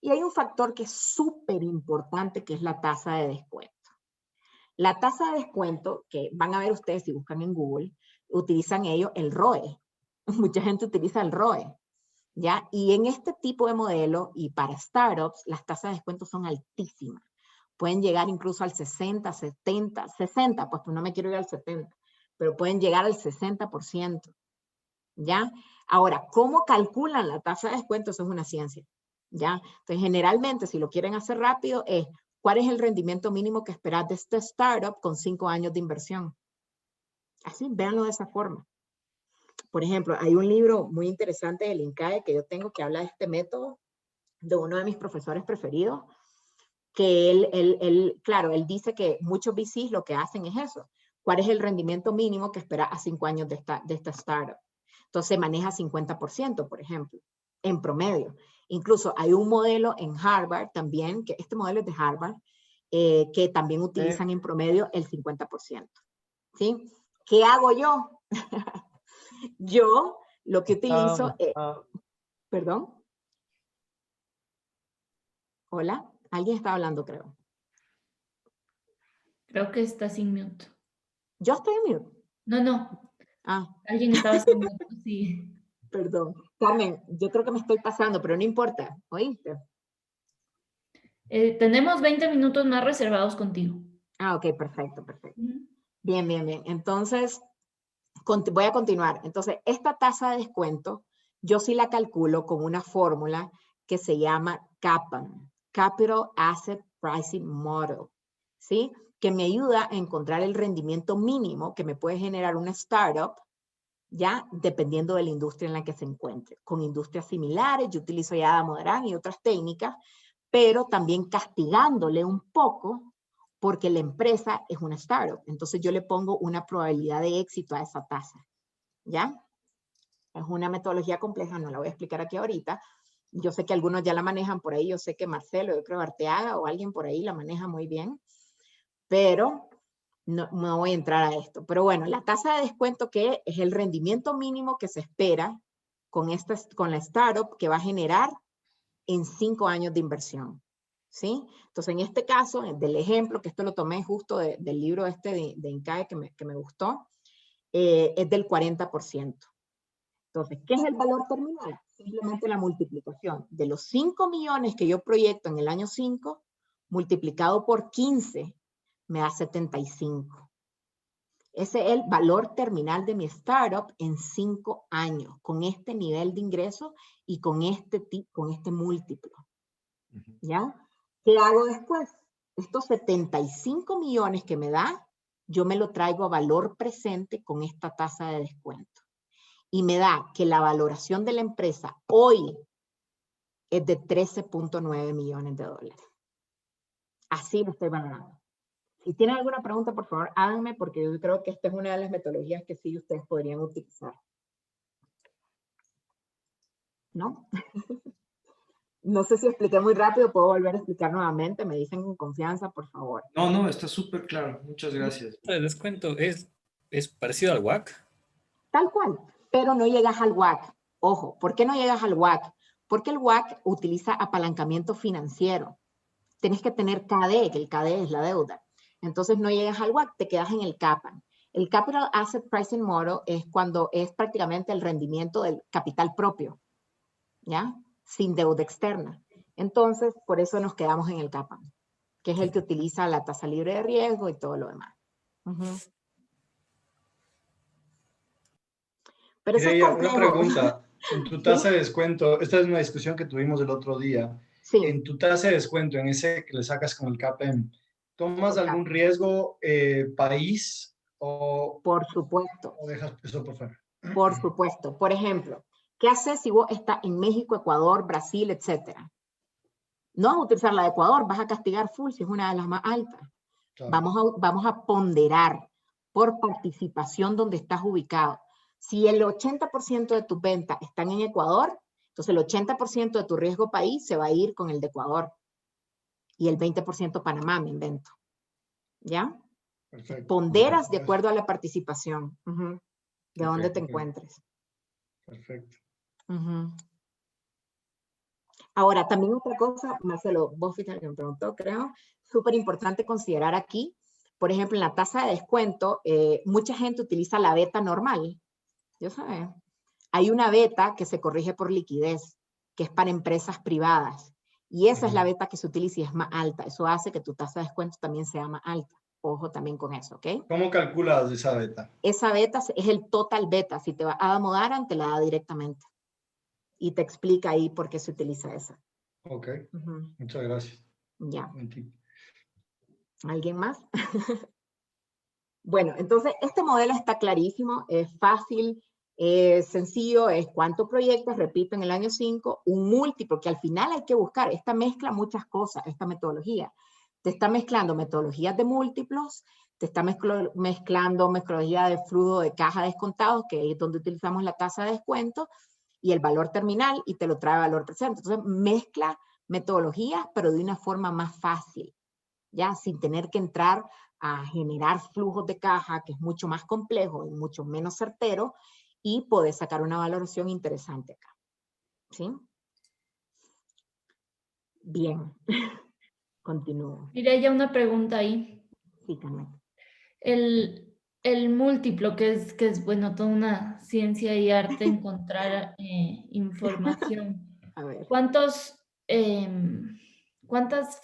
Y hay un factor que es súper importante, que es la tasa de descuento. La tasa de descuento, que van a ver ustedes si buscan en Google, utilizan ellos el ROE. Mucha gente utiliza el ROE, ¿ya? Y en este tipo de modelo, y para startups, las tasas de descuento son altísimas. Pueden llegar incluso al 60, 70, 60, pues no me quiero ir al 70, pero pueden llegar al 60%, ¿ya? Ahora, ¿cómo calculan la tasa de descuento? Eso es una ciencia, ¿ya? Entonces, generalmente, si lo quieren hacer rápido, es ¿cuál es el rendimiento mínimo que esperas de este startup con 5 años de inversión? Así, véanlo de esa forma. Por ejemplo, hay un libro muy interesante del INCAE que yo tengo que habla de este método de uno de mis profesores preferidos, que él dice que muchos VCs lo que hacen es eso. ¿Cuál es el rendimiento mínimo que espera a 5 años de esta startup? Entonces maneja 50%, por ejemplo, en promedio. Incluso hay un modelo en Harvard también, que este modelo es de Harvard, que también utilizan en promedio el 50%. ¿Sí? ¿Qué hago yo? Yo lo que utilizo... ¿Perdón? Hola, alguien está hablando, creo. Creo que está sin mute. ¿Yo estoy en mute? No. Ah. Alguien estaba sin mute, sí. Perdón. Carmen, yo creo que me estoy pasando, pero no importa. ¿Oíste? Tenemos 20 minutos más reservados contigo. Ah, ok, perfecto. Bien. Entonces, voy a continuar. Entonces, esta tasa de descuento, yo sí la calculo con una fórmula que se llama CAPM, Capital Asset Pricing Model, ¿sí? Que me ayuda a encontrar el rendimiento mínimo que me puede generar una startup, ya dependiendo de la industria en la que se encuentre. Con industrias similares, yo utilizo ya Damodaran y otras técnicas, pero también castigándole un poco porque la empresa es una startup. Entonces yo le pongo una probabilidad de éxito a esa tasa, ¿ya? Es una metodología compleja, no la voy a explicar aquí ahorita. Yo sé que algunos ya la manejan por ahí, yo sé que Marcelo, yo creo Arteaga o alguien por ahí la maneja muy bien, pero no voy a entrar a esto. Pero bueno, la tasa de descuento que es el rendimiento mínimo que se espera con la startup que va a generar en 5 años de inversión, ¿sí? Entonces, en este caso, del ejemplo, que esto lo tomé justo del libro de INCAE que me gustó, es del 40%. Entonces, ¿qué es el valor terminal? Simplemente la multiplicación de los 5 millones que yo proyecto en el año 5, multiplicado por 15, me da 75. Ese es el valor terminal de mi startup en 5 años, con este nivel de ingreso y con este múltiplo. ¿Ya? ¿Qué hago después? Estos 75 millones que me da, yo me lo traigo a valor presente con esta tasa de descuento. Y me da que la valoración de la empresa hoy es de 13.9 millones de dólares. Así lo estoy valorando. Si tienen alguna pregunta, por favor, háganme, porque yo creo que esta es una de las metodologías que sí ustedes podrían utilizar. ¿No? No sé si expliqué muy rápido, puedo volver a explicar nuevamente, me dicen con confianza, por favor. No, está súper claro, muchas gracias. El descuento es parecido al WACC. Tal cual, pero no llegas al WACC. Ojo, ¿por qué no llegas al WACC? Porque el WACC utiliza apalancamiento financiero. Tienes que tener KD, que el KD es la deuda. Entonces no llegas al WACC, te quedas en el CAPM. El Capital Asset Pricing Model es cuando es prácticamente el rendimiento del capital propio, ¿ya? Sin deuda externa. Entonces, por eso nos quedamos en el CAPM, que es el que utiliza la tasa libre de riesgo y todo lo demás. Pero una pregunta. En tu tasa de descuento, esta es una discusión que tuvimos el otro día. Sí. En tu tasa de descuento, en ese que le sacas con el CAPM, ¿tomas algún riesgo país o...? Por supuesto. ¿O dejas eso por fuera? Por supuesto. Por ejemplo, ¿qué haces si vos estás en México, Ecuador, Brasil, etcétera? No vas a utilizar la de Ecuador, vas a castigar full si es una de las más altas. Claro. Vamos a ponderar por participación donde estás ubicado. Si el 80% de tus ventas están en Ecuador, entonces el 80% de tu riesgo país se va a ir con el de Ecuador. Y el 20% Panamá, me invento. ¿Ya? Perfecto. Ponderas de acuerdo a la participación. De dónde te encuentres. Perfecto. Ahora, también otra cosa, Marcelo, vos fuiste el que me preguntó, creo, súper importante considerar aquí, por ejemplo, en la tasa de descuento, mucha gente utiliza la beta normal. ¿Ya sabes? Hay una beta que se corrige por liquidez, que es para empresas privadas. Y esa es la beta que se utiliza y es más alta. Eso hace que tu tasa de descuento también sea más alta. Ojo también con eso, ¿ok? ¿Cómo calculas esa beta? Esa beta es el total beta. Si te va a Damodaran, te la da directamente. Y te explica ahí por qué se utiliza esa. Ok. Muchas gracias. Ya. ¿Alguien más? Bueno, entonces este modelo está clarísimo, es fácil, es sencillo, es cuánto proyectos, repito, en el año 5, un múltiplo, que al final hay que buscar. Esta mezcla muchas cosas, esta metodología. Te está mezclando metodologías de múltiplos, te está mezclando metodología de flujo de caja descontados, que es donde utilizamos la tasa de descuento, y el valor terminal, y te lo trae valor presente. Entonces mezcla metodologías, pero de una forma más fácil, ya sin tener que entrar a generar flujos de caja, que es mucho más complejo y mucho menos certero, y poder sacar una valoración interesante acá. ¿Sí? Bien. Continúo. Mira, ya una pregunta ahí. Sí, Carmen. El múltiplo, que es bueno, toda una ciencia y arte encontrar información. A ver. ¿Cuántas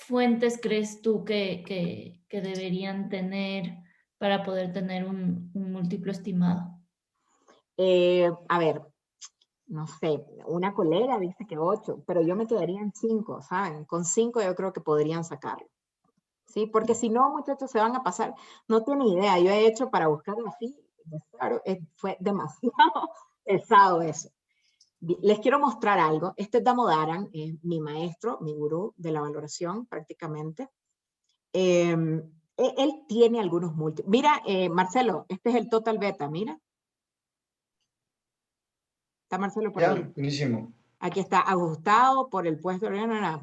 fuentes crees tú que deberían tener para poder tener un múltiplo estimado? A ver, no sé, una colega dice que 8, pero yo me quedaría en 5, ¿saben? Con 5 yo creo que podrían sacarlo. ¿Sí? Porque si no, muchachos, se van a pasar, no tienen idea, yo he hecho para buscarlo así, claro, fue demasiado pesado eso. Les quiero mostrar algo. Este es Damodaran, mi maestro, mi gurú de la valoración prácticamente. Él tiene algunos múltiplos. Mira, Marcelo, este es el total beta, mira. Está Marcelo por ahí. Buenísimo. Aquí está ajustado por el puesto.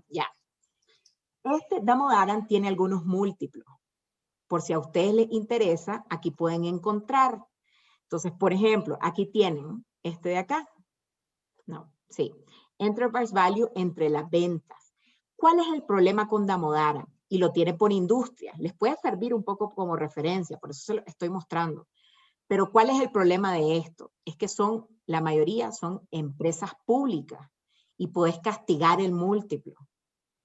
Ya. Este Damodaran tiene algunos múltiplos. Por si a ustedes les interesa, aquí pueden encontrar. Entonces, por ejemplo, aquí tienen este de acá. No, sí. Enterprise Value entre las ventas. ¿Cuál es el problema con Damodaran? Y lo tiene por industria. Les puede servir un poco como referencia, por eso se lo estoy mostrando. Pero ¿cuál es el problema de esto? Es que la mayoría son empresas públicas y puedes castigar el múltiplo.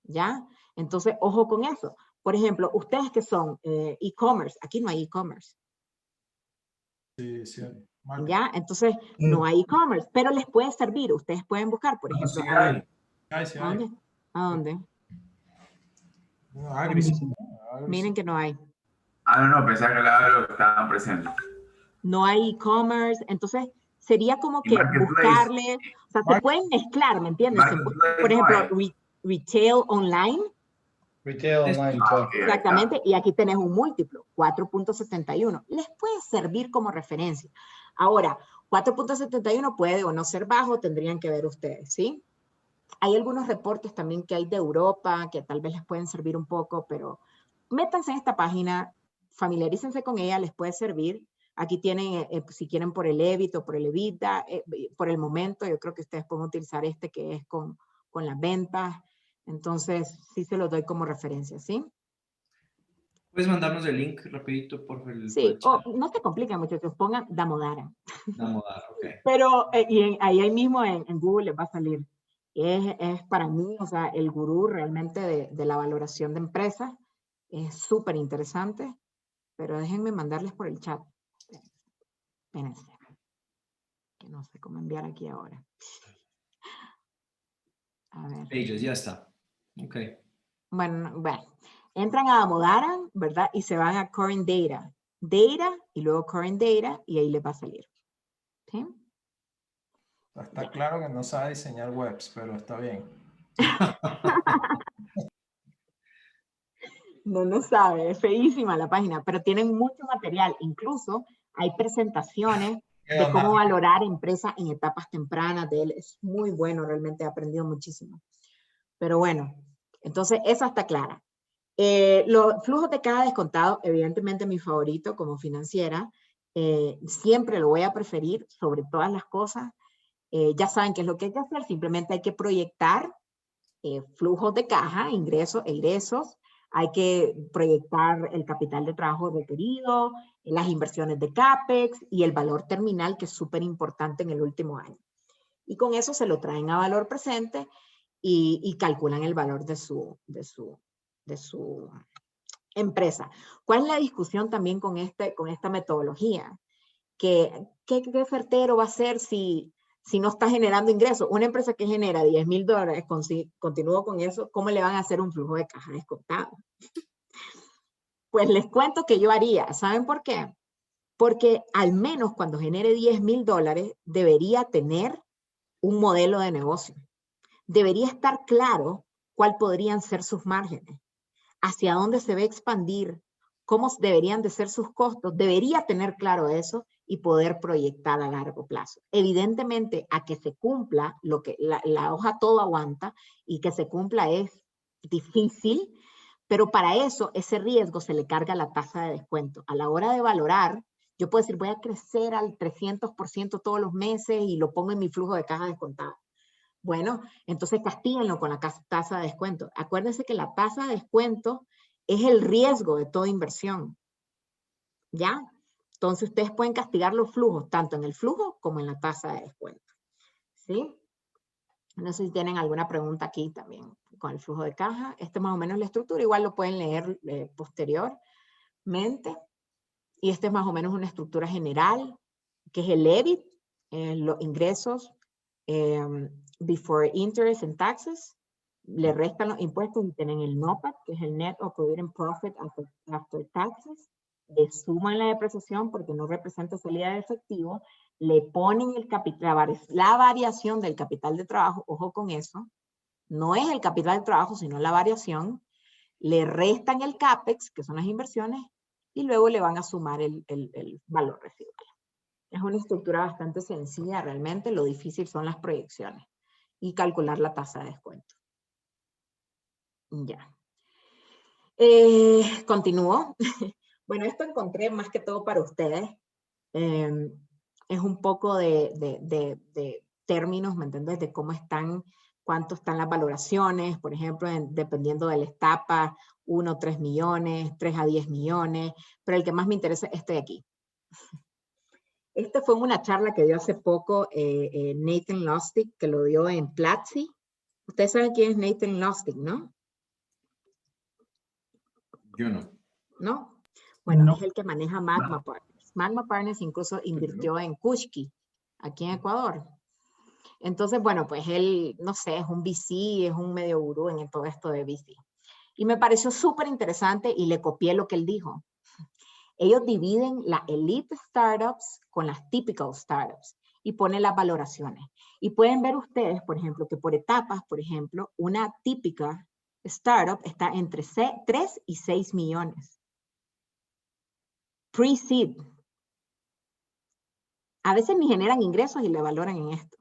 ¿Ya? Entonces, ojo con eso. Por ejemplo, ustedes que son e-commerce, aquí no hay e-commerce. Sí, sí. ¿Ya? Entonces, no hay e-commerce, pero les puede servir. Ustedes pueden buscar, por ejemplo. Sí ¿A hay. dónde? ¿A dónde? Miren que no hay. No, pensaba que la estaban presentes. No hay e-commerce, entonces sería como que buscarle, o sea, se pueden mezclar, ¿me entiendes? Por ejemplo, retail online. Retail online, claro. Exactamente, y aquí tenés un múltiplo, 4.71. Les puede servir como referencia. Ahora, 4.71 puede o no ser bajo, tendrían que ver ustedes, ¿sí? Hay algunos reportes también que hay de Europa que tal vez les pueden servir un poco, pero métanse en esta página, familiarícense con ella, les puede servir. Aquí tienen, si quieren por el EBIT o por el EBITDA, por el momento, yo creo que ustedes pueden utilizar este que es con las ventas. Entonces, sí se los doy como referencia, ¿sí? ¿Puedes mandarnos el link rapidito por el Sí, no se compliquen, muchachos, pongan Damodaran. Damodaran, ok. Pero ahí mismo en Google les va a salir. Es para mí, o sea, el gurú realmente de la valoración de empresas. Es súper interesante, pero déjenme mandarles por el chat. Espérense, que no sé cómo enviar aquí ahora. A ver. Pages, ya está. Ok. Bueno, entran a Damodaran, ¿verdad? Y se van a Current Data. Data y luego Current Data y ahí les va a salir. ¿Sí? Está claro que no sabe diseñar webs, pero está bien. No sabe, es feísima la página, pero tienen mucho material. Incluso hay presentaciones de cómo valorar empresas en etapas tempranas de él. Es muy bueno, realmente he aprendido muchísimo. Pero bueno, entonces esa está clara. Los flujos de caja descontado, evidentemente mi favorito como financiera. Siempre lo voy a preferir sobre todas las cosas. Ya saben qué es lo que hay que hacer. Simplemente hay que proyectar flujos de caja, ingresos, egresos. Hay que proyectar el capital de trabajo requerido, las inversiones de CAPEX y el valor terminal, que es súper importante en el último año. Y con eso se lo traen a valor presente y calculan el valor de su empresa. ¿Cuál es la discusión también con esta metodología? ¿Qué certero va a ser si no está generando ingresos? Una empresa que genera $10,000, continúo con eso, ¿cómo le van a hacer un flujo de caja descontado? Pues les cuento que yo haría. ¿Saben por qué? Porque al menos cuando genere $10,000 debería tener un modelo de negocio. Debería estar claro cuál podrían ser sus márgenes, hacia dónde se va a expandir, cómo deberían de ser sus costos. Debería tener claro eso y poder proyectar a largo plazo. Evidentemente, a que se cumpla, lo que la hoja todo aguanta, y que se cumpla es difícil, pero para eso ese riesgo se le carga la tasa de descuento. A la hora de valorar, yo puedo decir, voy a crecer al 300% todos los meses y lo pongo en mi flujo de caja descontado. Bueno, entonces castíguenlo con la tasa de descuento. Acuérdense que la tasa de descuento es el riesgo de toda inversión. ¿Ya? Entonces ustedes pueden castigar los flujos, tanto en el flujo como en la tasa de descuento. ¿Sí? No sé si tienen alguna pregunta aquí también con el flujo de caja. Este es más o menos la estructura. Igual lo pueden leer posteriormente. Y este es más o menos una estructura general, que es el EBIT, los ingresos, before interest and taxes, le restan los impuestos y tienen el NOPAT, que es el Net Operating Profit After Taxes, le suman la depreciación porque no representa salida de efectivo, le ponen el capital, la variación del capital de trabajo, ojo con eso, no es el capital de trabajo, sino la variación, le restan el CAPEX, que son las inversiones, y luego le van a sumar el valor residual. Es una estructura bastante sencilla realmente, lo difícil son las proyecciones y calcular la tasa de descuento. Ya. Continúo. Bueno, esto encontré más que todo para ustedes. Es un poco de términos, ¿me entiendes? De cómo están, cuánto están las valoraciones, por ejemplo, dependiendo de la etapa, 1 a 3 millones, 3 a 10 millones, pero el que más me interesa es este de aquí. Este fue una charla que dio hace poco Nathan Lustig, que lo dio en Platzi. Ustedes saben quién es Nathan Lustig, ¿no? Yo no. ¿No? Bueno, es el que maneja Magma Partners. Magma Partners incluso invirtió en Kushki, aquí en Ecuador. Entonces, bueno, pues él, no sé, es un VC, es un medio gurú en todo esto de VC. Y me pareció súper interesante y le copié lo que él dijo. Ellos dividen las elite startups con las typical startups y ponen las valoraciones. Y pueden ver ustedes, por ejemplo, que por etapas, por ejemplo, una típica startup está entre 3 y 6 millones. Pre-seed. A veces ni generan ingresos y le valoran en esto.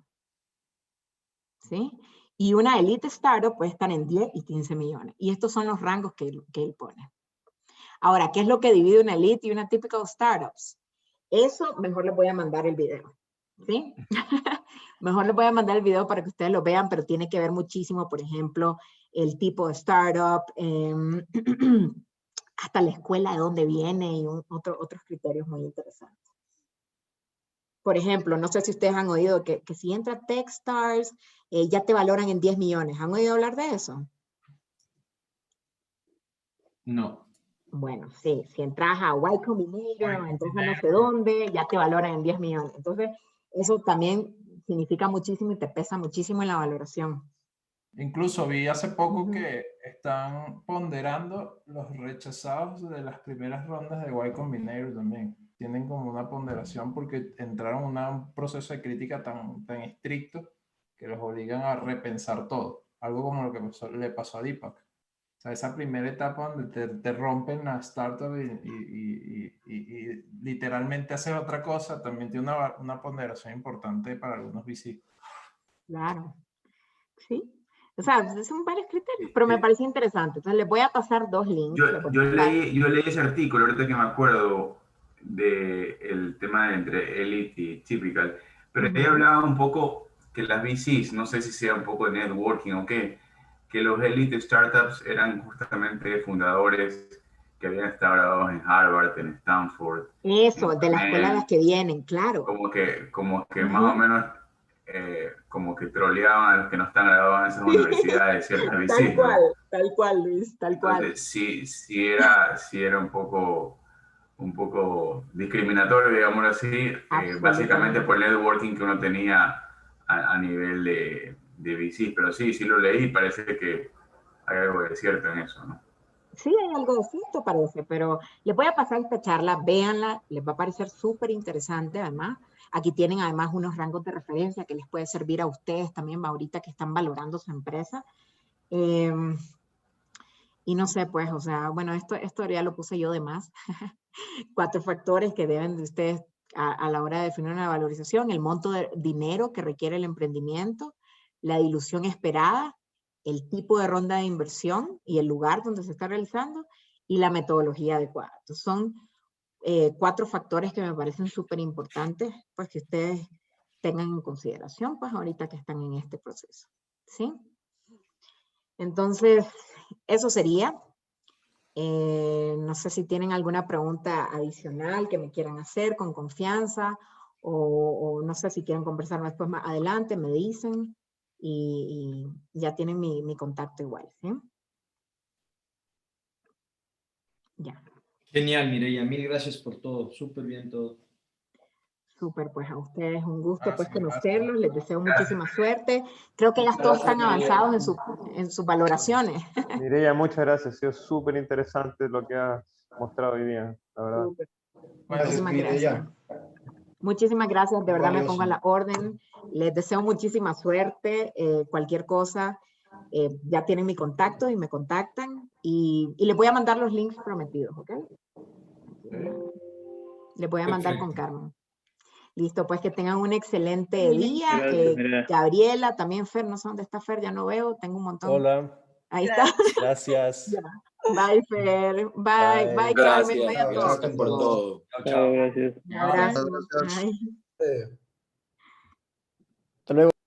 ¿Sí? Y una elite startup puede estar en 10 y 15 millones. Y estos son los rangos que él pone. Ahora, ¿qué es lo que divide una elite y una typical startups? Eso mejor les voy a mandar el video. ¿Sí? Mejor les voy a mandar el video para que ustedes lo vean, pero tiene que ver muchísimo, por ejemplo, el tipo de startup, hasta la escuela de dónde viene y otros criterios muy interesantes. Por ejemplo, no sé si ustedes han oído que si entra Techstars, ya te valoran en 10 millones. ¿Han oído hablar de eso? No. Bueno, sí, si entras a Y Combinator o entras a no sé dónde, ya te valoran en 10 millones. Entonces, eso también significa muchísimo y te pesa muchísimo en la valoración. Incluso vi hace poco que están ponderando los rechazados de las primeras rondas de Y Combinator también. Tienen como una ponderación porque entraron en un proceso de crítica tan estricto que los obligan a repensar todo. Algo como lo que le pasó a Deepak. O sea, esa primera etapa donde te rompen la startup y literalmente haces otra cosa, también tiene una ponderación importante para algunos VC. Claro, sí. O sea, son varios criterios, pero me parece interesante. Entonces, les voy a pasar 2 links. Yo leí ese artículo, ahorita que me acuerdo del tema entre Elite y Typical, pero ahí hablaba un poco que las VCs, no sé si sea un poco de networking o qué, que los Elite Startups eran justamente fundadores que habían estado graduados en Harvard, en Stanford. Eso, de la escuela a las que vienen, claro. Como que más o menos como que troleaban a los que no están graduados en esas universidades, ciertas VCs, ¿no? Tal cual, Luis, tal cual. Entonces, sí era un poco discriminatorio, digámoslo así, básicamente por el networking que uno tenía a nivel de VC, pero sí lo leí, parece que hay algo de cierto en eso, ¿no? Sí, hay algo de cierto, parece, pero les voy a pasar esta charla, véanla, les va a parecer súper interesante, además. Aquí tienen además unos rangos de referencia que les puede servir a ustedes también ahorita que están valorando su empresa. Y no sé, pues, o sea, bueno, esto ya lo puse yo de más. 4 factores que deben de ustedes a la hora de definir una valorización: el monto de dinero que requiere el emprendimiento, la dilución esperada, el tipo de ronda de inversión y el lugar donde se está realizando, y la metodología adecuada. Entonces, son 4 factores que me parecen súper importantes, pues, que ustedes tengan en consideración, pues, ahorita que están en este proceso, ¿sí? Entonces, eso sería. No sé si tienen alguna pregunta adicional que me quieran hacer con confianza, o no sé si quieren conversar después más adelante, me dicen, y ya tienen mi contacto igual, ¿sí? Ya. Genial, Mireya, mil gracias por todo, súper bien todo. Súper, pues a ustedes un gusto pues conocerlos, les deseo muchísima suerte. Creo que ya todos están avanzados en sus valoraciones. Mireya, muchas gracias, ha sido súper interesante lo que has mostrado hoy día, la verdad. Muchísimas gracias. Muchísimas gracias, de verdad me pongo a la orden. Les deseo muchísima suerte, cualquier cosa, ya tienen mi contacto y me contactan, y les voy a mandar los links prometidos, ¿ok? Les voy a mandar con Carmen. Listo, pues que tengan un excelente día. Gabriela, también Fer, no sé dónde está Fer, ya no veo, tengo un montón. Hola. Ahí está. Gracias. Bye, Fer. Bye, Carmen. Bye a todos. Gracias por todo. Chao. Un abrazo. Gracias. Bye. Hasta luego.